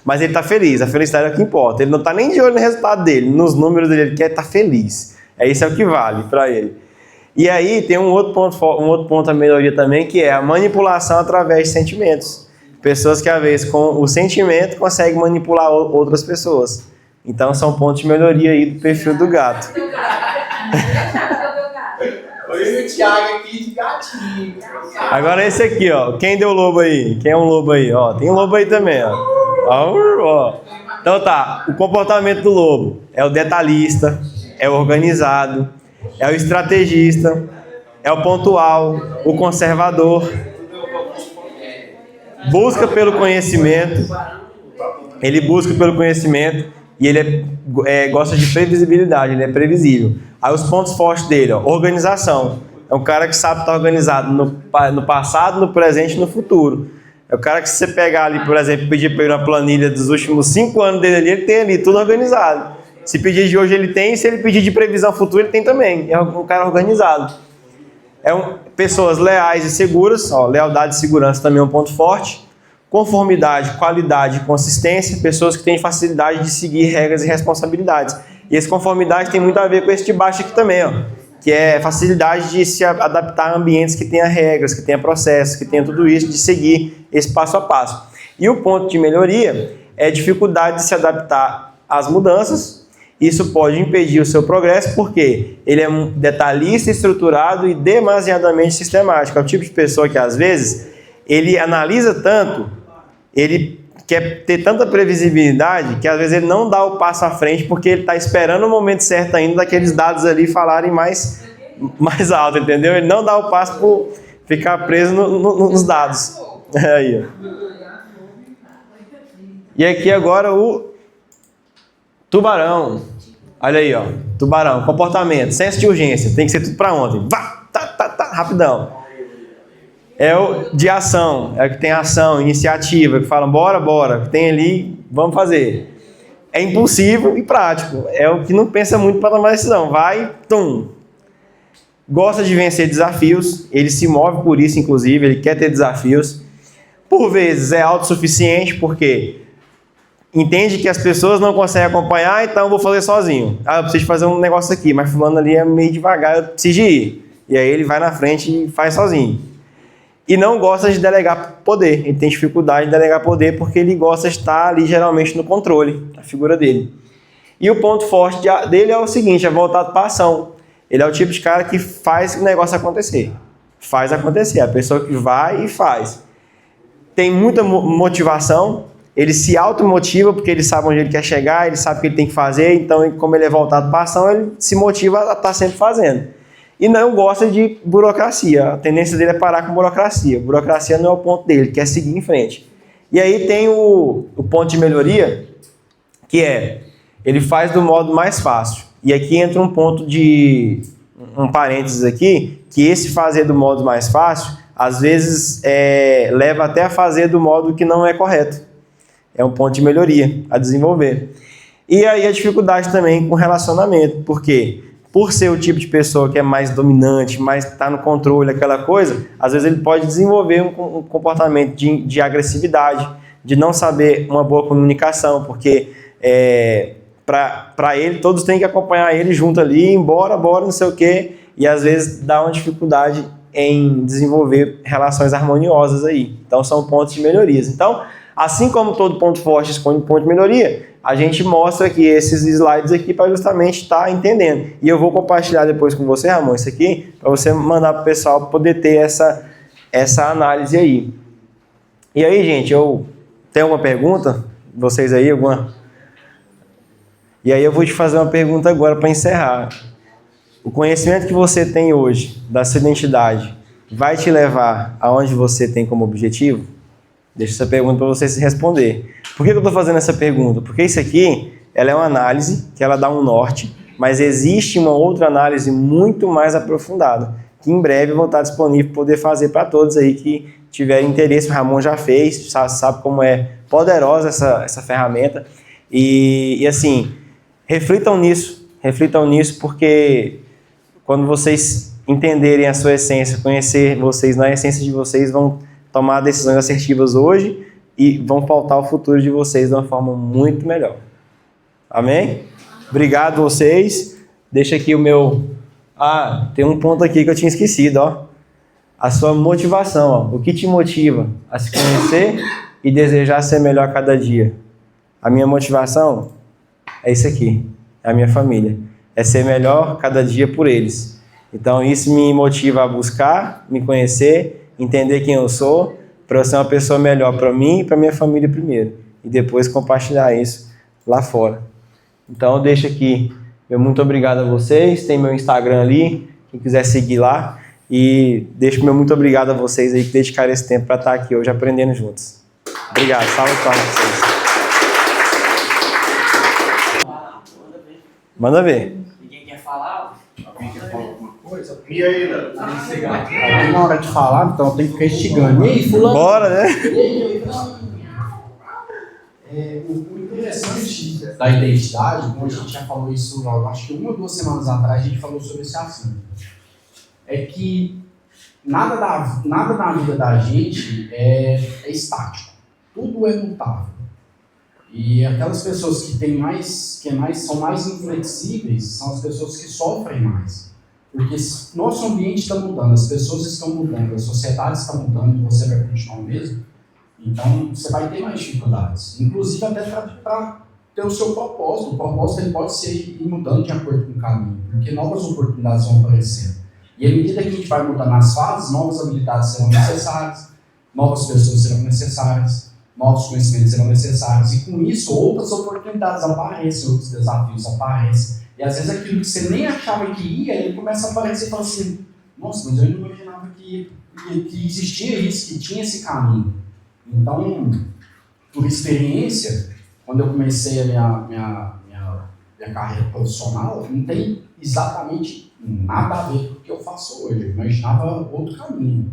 mas ele está feliz, a felicidade é o que importa. Ele não está nem de olho no resultado dele, nos números dele, ele quer estar feliz. Isso é o que vale para ele. E aí tem um outro ponto da melhoria também, que é a manipulação através de sentimentos. Pessoas que, às vezes, com o sentimento, conseguem manipular outras pessoas. Então, são pontos de melhoria aí do perfil do gato. Olha o Thiago aqui de gatinho. Agora esse aqui, ó. Quem deu lobo aí? Quem é um lobo aí? Ó, tem lobo aí também, ó. Então tá, o comportamento do lobo é o detalhista, é o organizado, é o estrategista, é o pontual, o conservador, busca pelo conhecimento, ele busca pelo conhecimento e ele gosta de previsibilidade, ele é previsível. Aí os pontos fortes dele, ó, organização, é um cara que sabe estar organizado no passado, no presente e no futuro. É o cara que se você pegar ali, por exemplo, pedir para ele uma planilha dos últimos 5 anos dele ali, ele tem ali tudo organizado. Se pedir de hoje ele tem, e se ele pedir de previsão futura ele tem também. É um cara organizado. Pessoas leais e seguras, ó, lealdade e segurança também é um ponto forte. Conformidade, qualidade e consistência, pessoas que têm facilidade de seguir regras e responsabilidades. E essa conformidade tem muito a ver com esse de baixo aqui também, ó, que é facilidade de se adaptar a ambientes que tenha regras, que tenha processos, que tenha tudo isso, de seguir esse passo a passo. E o ponto de melhoria é a dificuldade de se adaptar às mudanças. Isso pode impedir o seu progresso, porque ele é um detalhista, estruturado e demasiadamente sistemático. É o tipo de pessoa que, às vezes, ele analisa tanto, ele quer ter tanta previsibilidade, que às vezes ele não dá o passo à frente, porque ele está esperando o momento certo ainda daqueles dados ali falarem mais alto, entendeu? Ele não dá o passo por ficar preso nos dados. Aí, ó. E aqui agora o tubarão. Olha aí, ó. Tubarão. Comportamento. Senso de urgência. Tem que ser tudo para ontem. Vá, rapidão. É o de ação. É o que tem ação, iniciativa, que fala bora, que tem ali, vamos fazer. É impulsivo e prático. É o que não pensa muito para tomar decisão. Vai, tum. Gosta de vencer desafios. Ele se move por isso, inclusive. Ele quer ter desafios. Por vezes é autossuficiente, porque entende que as pessoas não conseguem acompanhar, então eu vou fazer sozinho. Eu preciso fazer um negócio aqui, mas fulano ali é meio devagar, eu preciso ir. E aí ele vai na frente e faz sozinho. E não gosta de delegar poder. Ele tem dificuldade de delegar poder porque ele gosta de estar ali geralmente no controle, a figura dele. E o ponto forte dele é o seguinte, é voltado para a ação. ele é o tipo de cara que faz o negócio acontecer. Faz acontecer, a pessoa que vai e faz. Tem muita motivação, ele se automotiva porque ele sabe onde ele quer chegar, ele sabe o que ele tem que fazer, então como ele é voltado para a ação, ele se motiva a estar sempre fazendo. E não gosta de burocracia, a tendência dele é parar com burocracia. Burocracia não é o ponto dele, ele quer seguir em frente. E aí tem o ponto de melhoria, que é, ele faz do modo mais fácil. E aqui entra um ponto de, um parênteses aqui, que esse fazer do modo mais fácil, às vezes leva até a fazer do modo que não é correto. É um ponto de melhoria a desenvolver. E aí a dificuldade também com relacionamento, porque por ser o tipo de pessoa que é mais dominante, mais está no controle, aquela coisa, às vezes ele pode desenvolver um comportamento de agressividade, de não saber uma boa comunicação, porque para ele, todos têm que acompanhar ele junto ali, bora, não sei o quê, e às vezes dá uma dificuldade em desenvolver relações harmoniosas aí. Então são pontos de melhorias. Então, assim como todo ponto forte esconde ponto de melhoria, a gente mostra aqui esses slides aqui para justamente estar entendendo. E eu vou compartilhar depois com você, Ramon, isso aqui, para você mandar para o pessoal poder ter essa análise aí. E aí, gente, eu tenho uma pergunta? Vocês aí, alguma? E aí eu vou te fazer uma pergunta agora para encerrar. O conhecimento que você tem hoje da sua identidade vai te levar aonde você tem como objetivo? Deixa essa pergunta para você se responder. Por que eu estou fazendo essa pergunta? Porque isso aqui, ela é uma análise que ela dá um norte, mas existe uma outra análise muito mais aprofundada, que em breve vão estar disponível para poder fazer para todos aí que tiverem interesse. O Ramon já fez, sabe como é poderosa essa ferramenta. E assim, reflitam nisso porque quando vocês entenderem a sua essência, conhecer vocês na essência de vocês, vão tomar decisões assertivas hoje e vão pautar o futuro de vocês de uma forma muito melhor. Amém? Obrigado vocês. Deixa aqui o meu... tem um ponto aqui que eu tinha esquecido, ó. A sua motivação, ó. O que te motiva a se conhecer e desejar ser melhor cada dia? A minha motivação é isso aqui. É a minha família. É ser melhor cada dia por eles. Então isso me motiva a buscar, me conhecer, entender quem eu sou, para eu ser uma pessoa melhor para mim e para minha família primeiro. E depois compartilhar isso lá fora. Então deixa aqui meu muito obrigado a vocês. Tem meu Instagram ali, quem quiser seguir lá. E deixo meu muito obrigado a vocês aí que dedicaram esse tempo para estar aqui hoje aprendendo juntos. Obrigado. Salve para vocês. Manda ver. Ninguém quer falar? Alguém quer falar alguma coisa? E aí, Aqui na hora de falar, então eu tenho que ficar instigando. E aí, fulano? Bora, né? O interessante da identidade, como a gente já falou isso, acho que 1 ou 2 semanas atrás, a gente falou sobre esse assunto. É que nada na vida da gente é estático. Tudo é mutável. E aquelas pessoas que são mais inflexíveis são as pessoas que sofrem mais. Porque nosso ambiente está mudando, as pessoas estão mudando, a sociedade está mudando e você vai continuar o mesmo. Então você vai ter mais dificuldades. Inclusive até para ter o seu propósito. O propósito ele pode ser ir mudando de acordo com o caminho, porque novas oportunidades vão aparecendo. E à medida que a gente vai mudando as fases, novas habilidades serão necessárias, novas pessoas serão necessárias, novos conhecimentos serão necessários, e com isso outras oportunidades aparecem, outros desafios aparecem, e às vezes aquilo que você nem achava que ia, ele começa a aparecer e fala assim, nossa, mas eu não imaginava que existia isso, que tinha esse caminho. Então, por experiência, quando eu comecei a minha carreira profissional, não tem exatamente nada a ver com o que eu faço hoje, eu imaginava outro caminho.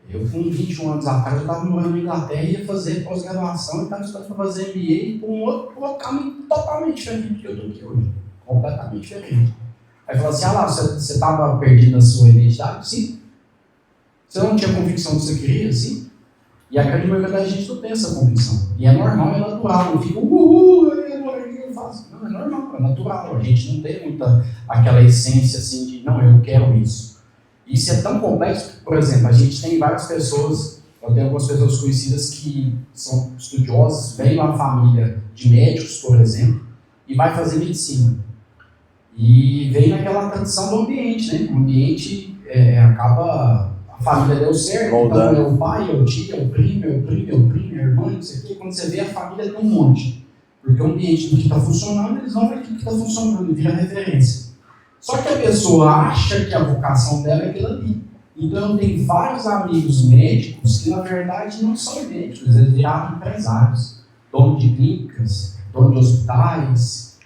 Eu, com 21 anos atrás, eu estava morando na Inglaterra e ia fazer pós-graduação e estava estudando para fazer MBA com um outro caminho totalmente diferente do que eu estou aqui hoje. Completamente diferente. Aí falou assim, você estava perdido na sua identidade? Sim. Você não tinha convicção do que você queria? Sim. E a grande maioria da gente não tem essa convicção. E é normal, é natural. Não fica, eu faço. Não, é normal, é natural. A gente não tem muita aquela essência assim de, não, eu quero isso. Isso é tão complexo que, por exemplo, a gente tem várias pessoas, eu tenho algumas pessoas conhecidas que são estudiosas, vêm de uma família de médicos, por exemplo, e vai fazer medicina. E vem naquela tradição do ambiente, né? O ambiente acaba... A família deu certo, Moldando. então é o pai, é o tio, é o primo, é o primo, é o primo, é a irmã, não sei o quê. Quando você vê a família tem um monte. Porque o ambiente do que está funcionando, eles vão ver o que está funcionando, vira referência. Só que a pessoa acha que a vocação dela é aquilo ali. Então eu tenho vários amigos médicos que na verdade não são médicos, eles viraram empresários, dono de clínicas, dono de hospitais,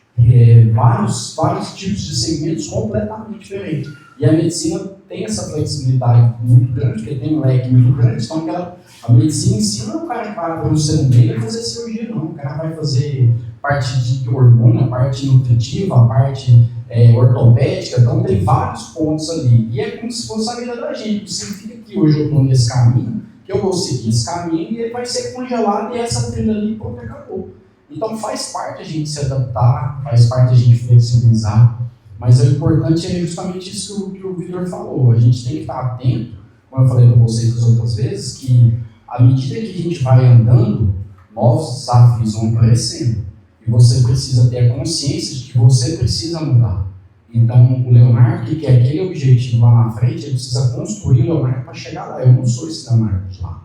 vários tipos de segmentos completamente diferentes. E a medicina tem essa flexibilidade muito grande, porque tem um leque muito grande, então a medicina ensina o cara que vai para o ser humano a fazer cirurgia, não. O cara vai fazer parte de hormônio, a parte nutritiva, a parte ortopédica, então tem vários pontos ali. E é como se fosse a vida da gente. Significa que hoje eu estou nesse caminho, que eu vou seguir esse caminho e ele vai ser congelado e essa trilha ali pronto, acabou. Então faz parte a gente se adaptar, faz parte a gente flexibilizar, mas o importante é justamente isso que o Vitor falou. A gente tem que estar atento, como eu falei para vocês das outras vezes, que à medida que a gente vai andando, novos desafios vão aparecendo. E você precisa ter a consciência de que você precisa mudar. Então, o Leonardo, que quer aquele objetivo lá na frente, ele precisa construir o Leonardo para chegar lá. Eu não sou esse Leonardo de lá.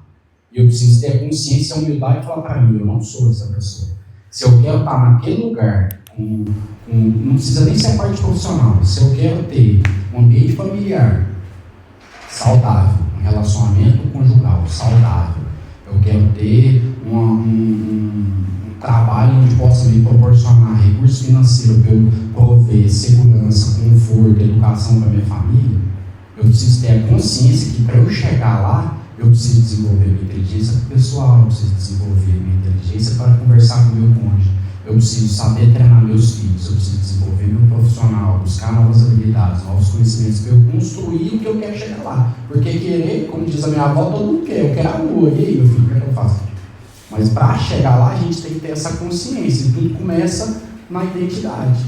E eu preciso ter a consciência e a humildade e falar para mim, eu não sou essa pessoa. Se eu quero estar naquele lugar, não precisa nem ser a parte profissional, se eu quero ter um ambiente familiar saudável, um relacionamento conjugal saudável, eu quero ter um trabalho onde possa me proporcionar recurso financeiro para eu prover segurança, conforto, educação para minha família, eu preciso ter a consciência que para eu chegar lá, eu preciso desenvolver minha inteligência pessoal, eu preciso desenvolver minha inteligência para conversar com o meu cônjuge, eu preciso saber treinar meus filhos, eu preciso desenvolver meu profissional, buscar novas habilidades, novos conhecimentos, para eu construir o que eu quero chegar lá. Porque querer, como diz a minha avó, todo mundo quer, eu quero a lua, e aí meu filho, o que é que eu faço? Mas para chegar lá, a gente tem que ter essa consciência, e tudo começa na identidade.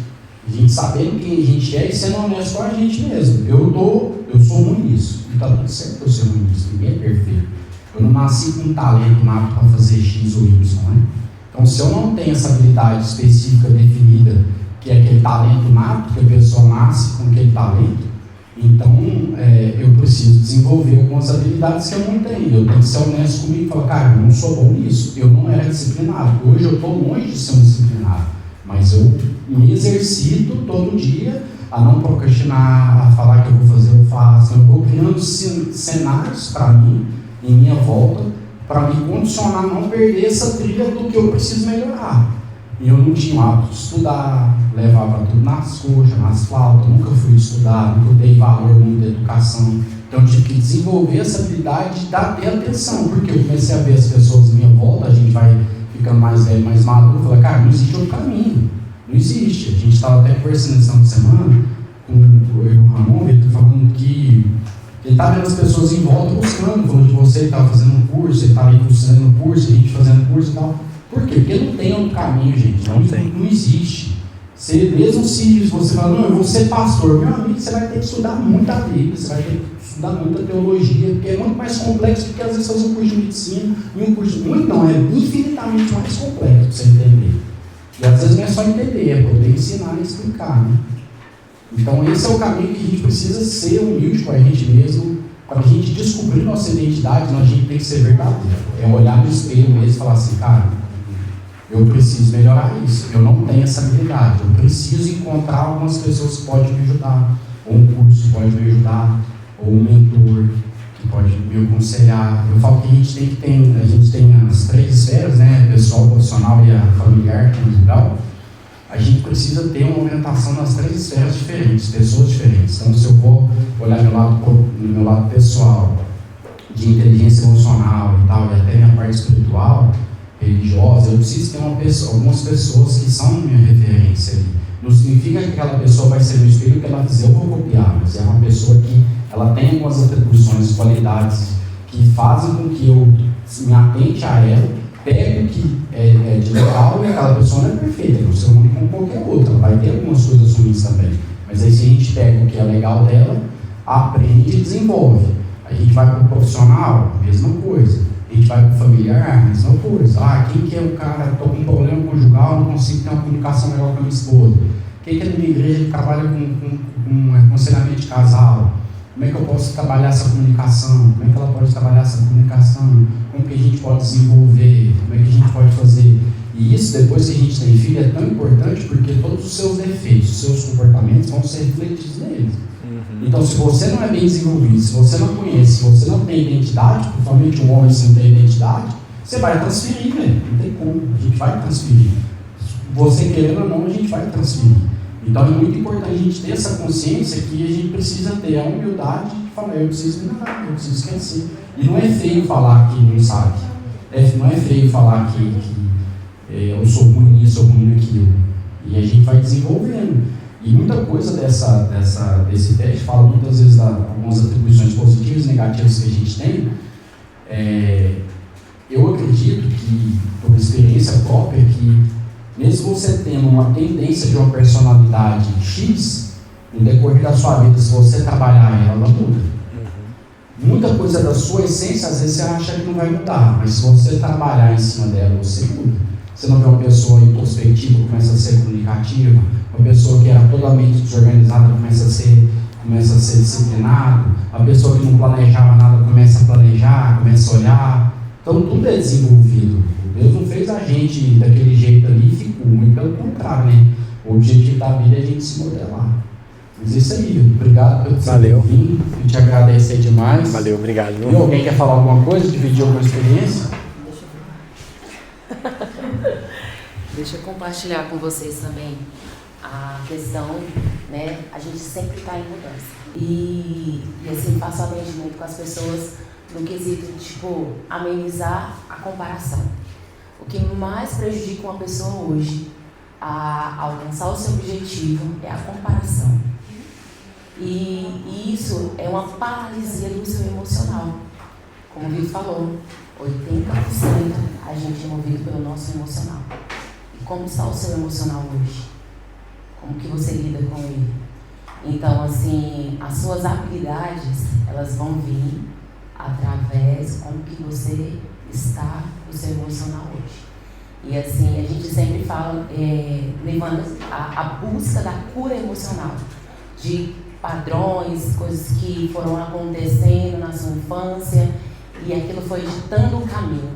A gente sabendo quem a gente é e sendo honesto com a gente mesmo. Eu sou ruim nisso, e está tudo certo eu ser ruim nisso, ninguém é perfeito. Eu não nasci com um talento nato para fazer X ou Y, né? Então, se eu não tenho essa habilidade específica definida, que é aquele talento nato, que a pessoa nasce com aquele talento, então eu preciso desenvolver algumas habilidades que eu não tenho. Eu tenho que ser honesto comigo e falar, cara, eu não sou bom nisso, eu não era disciplinado. Hoje eu estou longe de ser um disciplinado, mas eu me exercito todo dia a não procrastinar, a falar que eu vou fazer, eu faço. Eu vou criando cenários para mim, em minha volta, para me condicionar a não perder essa trilha do que eu preciso melhorar. E eu não tinha o hábito de estudar, levava tudo nas coxas, nas flautas, nunca fui estudar, nunca dei valor muito à educação. Então eu tive que desenvolver essa habilidade de ter atenção, porque eu comecei a ver as pessoas à minha volta, a gente vai ficando mais velho, mais maduro, eu falei, cara, não existe outro caminho, não existe. A gente estava até conversando esse final de semana com o Ramon, ele falando que ele está vendo as pessoas em volta buscando, falando de você, ele estava fazendo um curso, ele está ali fazendo um curso, a gente fazendo curso e tal. Por quê? Porque não tem outro caminho, gente. Não existe. Mesmo se você fala, não, eu vou ser pastor, meu amigo, você vai ter que estudar muita Bíblia, você vai ter que estudar muita teologia, porque é muito mais complexo do que às vezes fazer um curso de medicina e um curso muito não, é infinitamente mais complexo para você entender. E às vezes não é só entender, é poder ensinar e explicar, né? Então esse é o caminho que a gente precisa ser humilde com a gente mesmo. Para a gente descobrir nossa identidade, a gente tem que ser verdadeiro. É olhar no espelho mesmo e falar assim, cara, eu preciso melhorar isso. Eu não tenho essa habilidade. Eu preciso encontrar algumas pessoas que podem me ajudar. Ou um curso que pode me ajudar. Ou um mentor que pode me aconselhar. Eu falo que a gente tem as 3 esferas, né? Pessoal, profissional e a familiar, conjugal. A gente precisa ter uma orientação nas 3 esferas diferentes, pessoas diferentes. Então, se eu vou olhar no meu lado pessoal, de inteligência emocional e tal, e até minha parte espiritual, religiosa, eu preciso ter algumas pessoas que são minha referência ali. Não significa que aquela pessoa vai ser meu espelho, que ela dizer eu vou copiar, mas é uma pessoa que ela tem algumas atribuições, qualidades que fazem com que eu me atente a ela, pego o que é de legal e aquela pessoa não é perfeita, não se une com qualquer outra, ela vai ter algumas coisas ruins também, mas aí se a gente pega o que é legal dela, aprende e desenvolve. A gente vai para o profissional, a mesma coisa. A gente vai para o familiar, a mesma coisa. Quem que é o cara, estou com um problema conjugal, não consigo ter uma comunicação legal com a minha esposa. Quem que é na minha igreja que trabalha com aconselhamento de casal? Como é que eu posso trabalhar essa comunicação? Como é que ela pode trabalhar essa comunicação? Como que a gente pode desenvolver? Como é que a gente pode fazer? E isso, depois que a gente tem filho, é tão importante porque todos os seus defeitos, os seus comportamentos vão ser refletidos neles. Então, se você não é bem desenvolvido, se você não conhece, se você não tem identidade, principalmente um homem se não tem identidade, você vai transferir, velho. Não tem como. A gente vai transferir. Você querendo ou não, a gente vai transferir. Então, é muito importante a gente ter essa consciência que a gente precisa ter a humildade de falar, eu preciso melhorar, eu preciso esquecer. E não é feio falar que não sabe. Não é feio falar que eu sou ruim nisso, sou ruim naquilo. E a gente vai desenvolvendo. E muita coisa desse teste fala muitas vezes algumas atribuições positivas e negativas que a gente tem. Eu acredito que, por experiência própria, que mesmo você tendo uma tendência de uma personalidade X, no decorrer da sua vida, se você trabalhar ela muda. Muita coisa da sua essência, às vezes você acha que não vai mudar, mas se você trabalhar em cima dela, você muda. Você não vê uma pessoa introspectiva, começa a ser comunicativa, uma pessoa que era totalmente desorganizada, começa a ser disciplinado, a pessoa que não planejava nada começa a planejar, começa a olhar. Então tudo é desenvolvido. Deus não fez a gente daquele jeito ali e ficou muito, pelo contrário, né? O objetivo da vida é a gente se modelar. Mas é isso aí, obrigado por ter vindo, eu te agradecer demais. Valeu, obrigado. E alguém quer falar alguma coisa, dividir alguma experiência? Deixa eu compartilhar com vocês também a questão, né? A gente sempre está em mudança. E assim, faço atendimento com as pessoas no quesito, tipo, amenizar a comparação. O que mais prejudica uma pessoa hoje a alcançar o seu objetivo é a comparação. E isso é uma paralisia do seu emocional. Como o Vitor falou, 80% a gente é movido pelo nosso emocional. E como está o seu emocional hoje? Como que você lida com ele? Então, assim, as suas habilidades, elas vão vir através de como que você está no seu emocional hoje. E assim, a gente sempre fala, levando a busca da cura emocional, de padrões, coisas que foram acontecendo na sua infância, e aquilo foi ditando o caminho.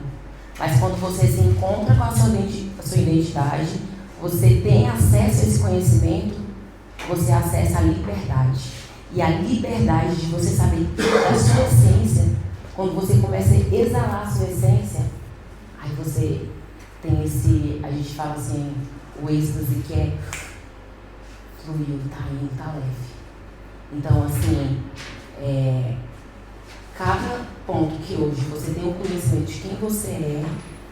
Mas quando você se encontra com a sua identidade, você tem acesso a esse conhecimento, você acessa a liberdade. E a liberdade de você saber a sua essência, quando você começa a exalar a sua essência, aí você tem esse, a gente fala assim, o êxtase que é fluiu, tá indo, tá leve. Então, assim, cada ponto que hoje você tem o conhecimento de quem você é,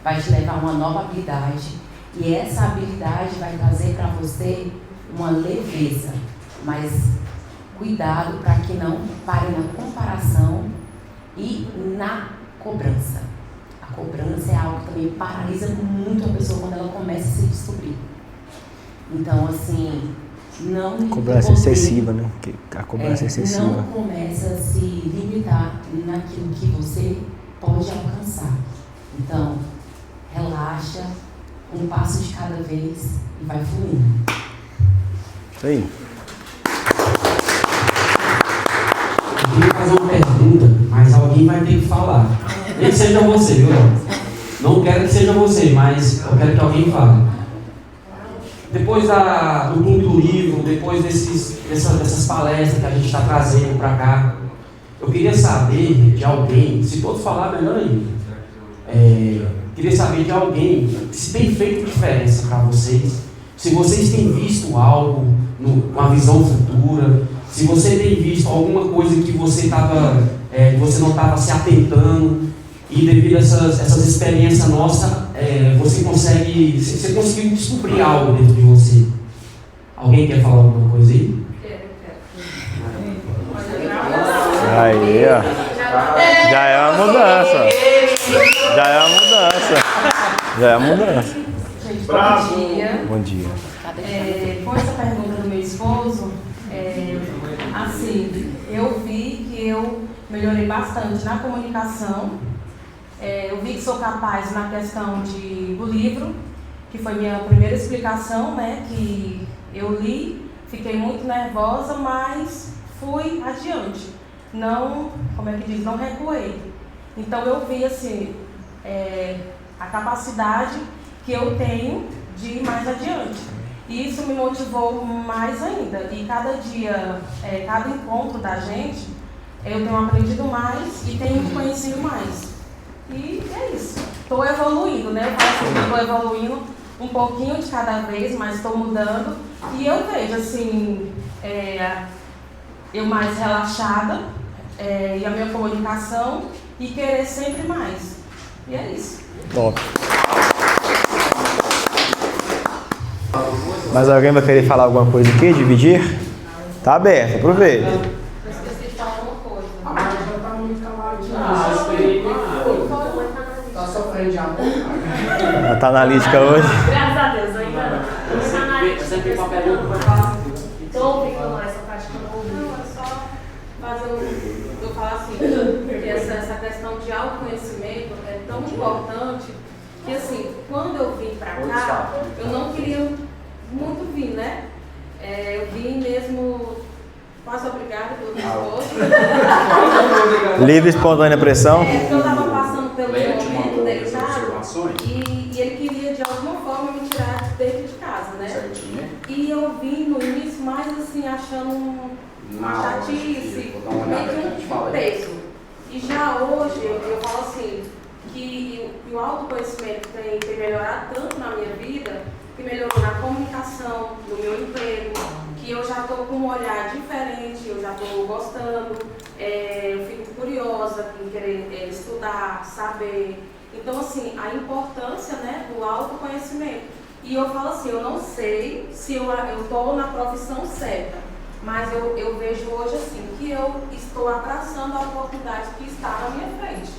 vai te levar a uma nova habilidade, e essa habilidade vai trazer para você uma leveza, mas cuidado para que não pare na comparação e na cobrança. A cobrança é algo que também paralisa muito a pessoa quando ela começa a se descobrir. Então, assim, não... Cobrança excessiva, né? A cobrança excessiva. Não começa a se limitar naquilo que você pode alcançar. Então, relaxa, um passo de cada vez e vai fluindo. Isso aí. Eu queria fazer uma pergunta, mas alguém vai ter que falar. Nem que seja você, viu? Não quero que seja você, mas eu quero que alguém fale. Depois do Clube do Livro, depois dessas palestras que a gente está trazendo para cá, eu queria saber de alguém, se todos falar, melhor ainda. Queria saber de alguém se tem feito diferença para vocês, se vocês têm visto algo, uma visão futura, se você tem visto alguma coisa que você não estava se atentando, e devido a essas experiências nossas, você conseguiu descobrir algo dentro de você. Alguém quer falar alguma coisa aí? Aí, ó. Já é uma mudança. Já é uma mudança. Já é uma mudança. Gente, bom dia. Bom dia. Com essa pergunta do meu esposo, assim, eu vi que eu melhorei bastante na comunicação. Eu vi que sou capaz na questão do livro, que foi minha primeira explicação, né? Que Eu li, fiquei muito nervosa, mas fui adiante. Não, como é que diz, não recuei. Então eu vi assim, a capacidade que eu tenho de ir mais adiante. E isso me motivou mais ainda. E cada dia, cada encontro da gente, eu tenho aprendido mais e tenho conhecido mais. E é isso. Estou evoluindo, né? Eu falo assim, estou evoluindo um pouquinho de cada vez, mas estou mudando. E eu vejo, assim, eu mais relaxada, e a minha comunicação, e querer sempre mais. E é isso. Top. Mas alguém vai querer falar alguma coisa aqui? Dividir? Tá aberto, aproveita. Eu esqueci de falar uma coisa. A Mari já tá muito caladinha. Tá sofrendo de amor. Ela tá analítica hoje. Graças a Deus, ainda não. Você tem papel de pra falar. Estou ouvindo lá essa parte que eu não ouvi. Não, é só fazer eu falo assim, porque essa questão de autoconhecimento é tão importante que, assim, quando eu vim pra cá, eu não queria muito vir, né? Eu vim mesmo quase obrigada pelo meu esposo. Livre, espontânea pressão. Porque eu estava passando pelo Leia te momento mandou as deitado observações. e ele queria de alguma forma me tirar dentro de casa, né? Certinho. E eu vim no início mais assim, achando uma chatice, Vou dar uma olhada aqui, te meio fala um aí. peso. E já hoje eu falo assim, que o autoconhecimento tem melhorado tanto na minha vida, que melhorou na comunicação, no meu emprego, que eu já estou com um olhar diferente, eu já estou gostando, eu fico curiosa em querer estudar, saber. Então, assim, a importância, né, do autoconhecimento. E eu falo assim, eu não sei se eu estou na profissão certa, mas eu vejo hoje assim, que eu estou abraçando a oportunidade que está na minha frente,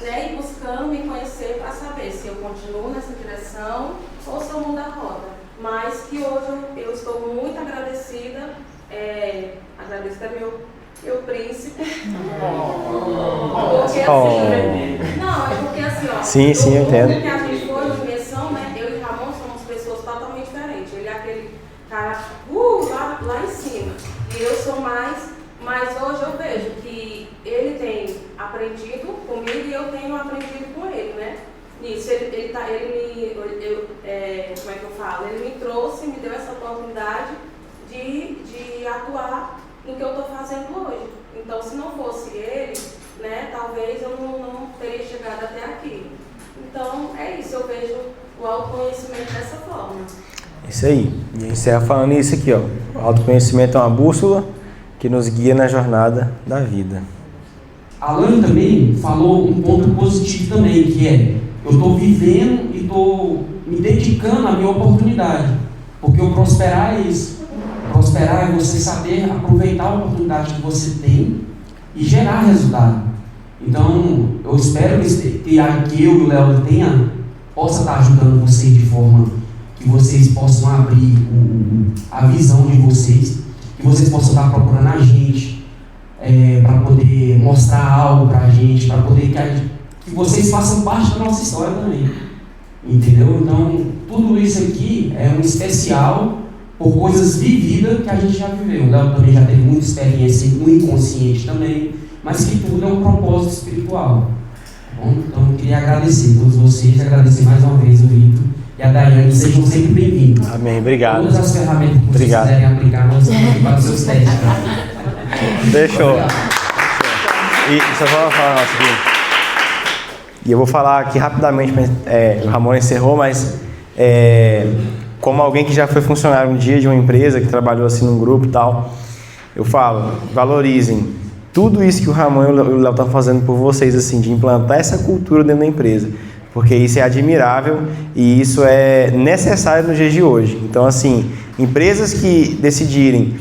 né, e buscando me conhecer para saber se eu continuo nessa direção ou se eu mudo a rota. Mas que hoje eu estou muito agradecida, agradeço até meu príncipe. Porque assim, não, é porque assim, ó, Sim, eu entendo. que a gente foi de imersão, né, eu e Ramon somos pessoas totalmente diferentes. Ele é aquele cara lá em cima, e eu sou mais, mas hoje eu vejo que ele tem aprendido comigo e eu tenho aprendido com ele, né? Isso, como é que eu falo? Ele me trouxe, me deu essa oportunidade de atuar no que eu estou fazendo hoje. Então, se não fosse ele, né, talvez eu não teria chegado até aqui. Então, é isso, eu vejo o autoconhecimento dessa forma. Isso aí. E a gente encerra falando isso aqui, ó. O autoconhecimento é uma bússola que nos guia na jornada da vida. A Alane também falou um ponto positivo também, que é: eu estou vivendo e estou me dedicando à minha oportunidade. Porque o prosperar é isso. Prosperar é você saber aproveitar a oportunidade que você tem e gerar resultado. Então, eu espero que eu e o Léo possa estar ajudando vocês de forma que vocês possam abrir a visão de vocês, que vocês possam estar procurando a gente para poder mostrar algo para a gente, para poder que vocês façam parte da nossa história também. Entendeu? Então, tudo isso aqui é um especial por coisas vividas que a gente já viveu. O Léo também já teve muita experiência no inconsciente também, mas que tudo é um propósito espiritual. Tá bom? Então, eu queria agradecer a todos vocês, agradecer mais uma vez o Vitor e a Daiane, sejam sempre bem-vindos. Amém, obrigado. Todas as ferramentas que vocês quiserem aplicar, nós estamos aqui para os seus testes. Fechou. E só vou falar o seguinte. E eu vou falar aqui rapidamente, o Ramon encerrou, mas como alguém que já foi funcionário um dia de uma empresa, que trabalhou assim num grupo e tal, eu falo, valorizem tudo isso que o Ramon e o Léo estão fazendo por vocês, assim, de implantar essa cultura dentro da empresa, porque isso é admirável e isso é necessário nos dias de hoje. Então, assim, empresas que decidirem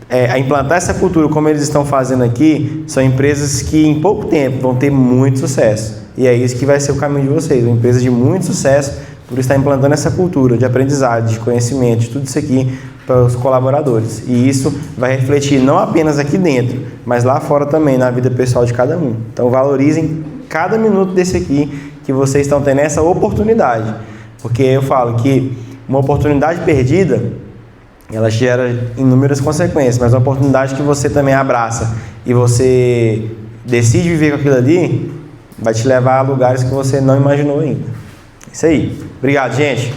a implantar essa cultura como eles estão fazendo aqui, são empresas que em pouco tempo vão ter muito sucesso. E é isso que vai ser o caminho de vocês, uma empresa de muito sucesso por estar implantando essa cultura de aprendizado, de conhecimento, de tudo isso aqui para os colaboradores. E isso vai refletir não apenas aqui dentro, mas lá fora também, na vida pessoal de cada um. Então valorizem cada minuto desse aqui que vocês estão tendo essa oportunidade. Porque eu falo que uma oportunidade perdida ela gera inúmeras consequências, mas a oportunidade que você também abraça e você decide viver com aquilo ali, vai te levar a lugares que você não imaginou ainda. Isso aí. Obrigado, gente.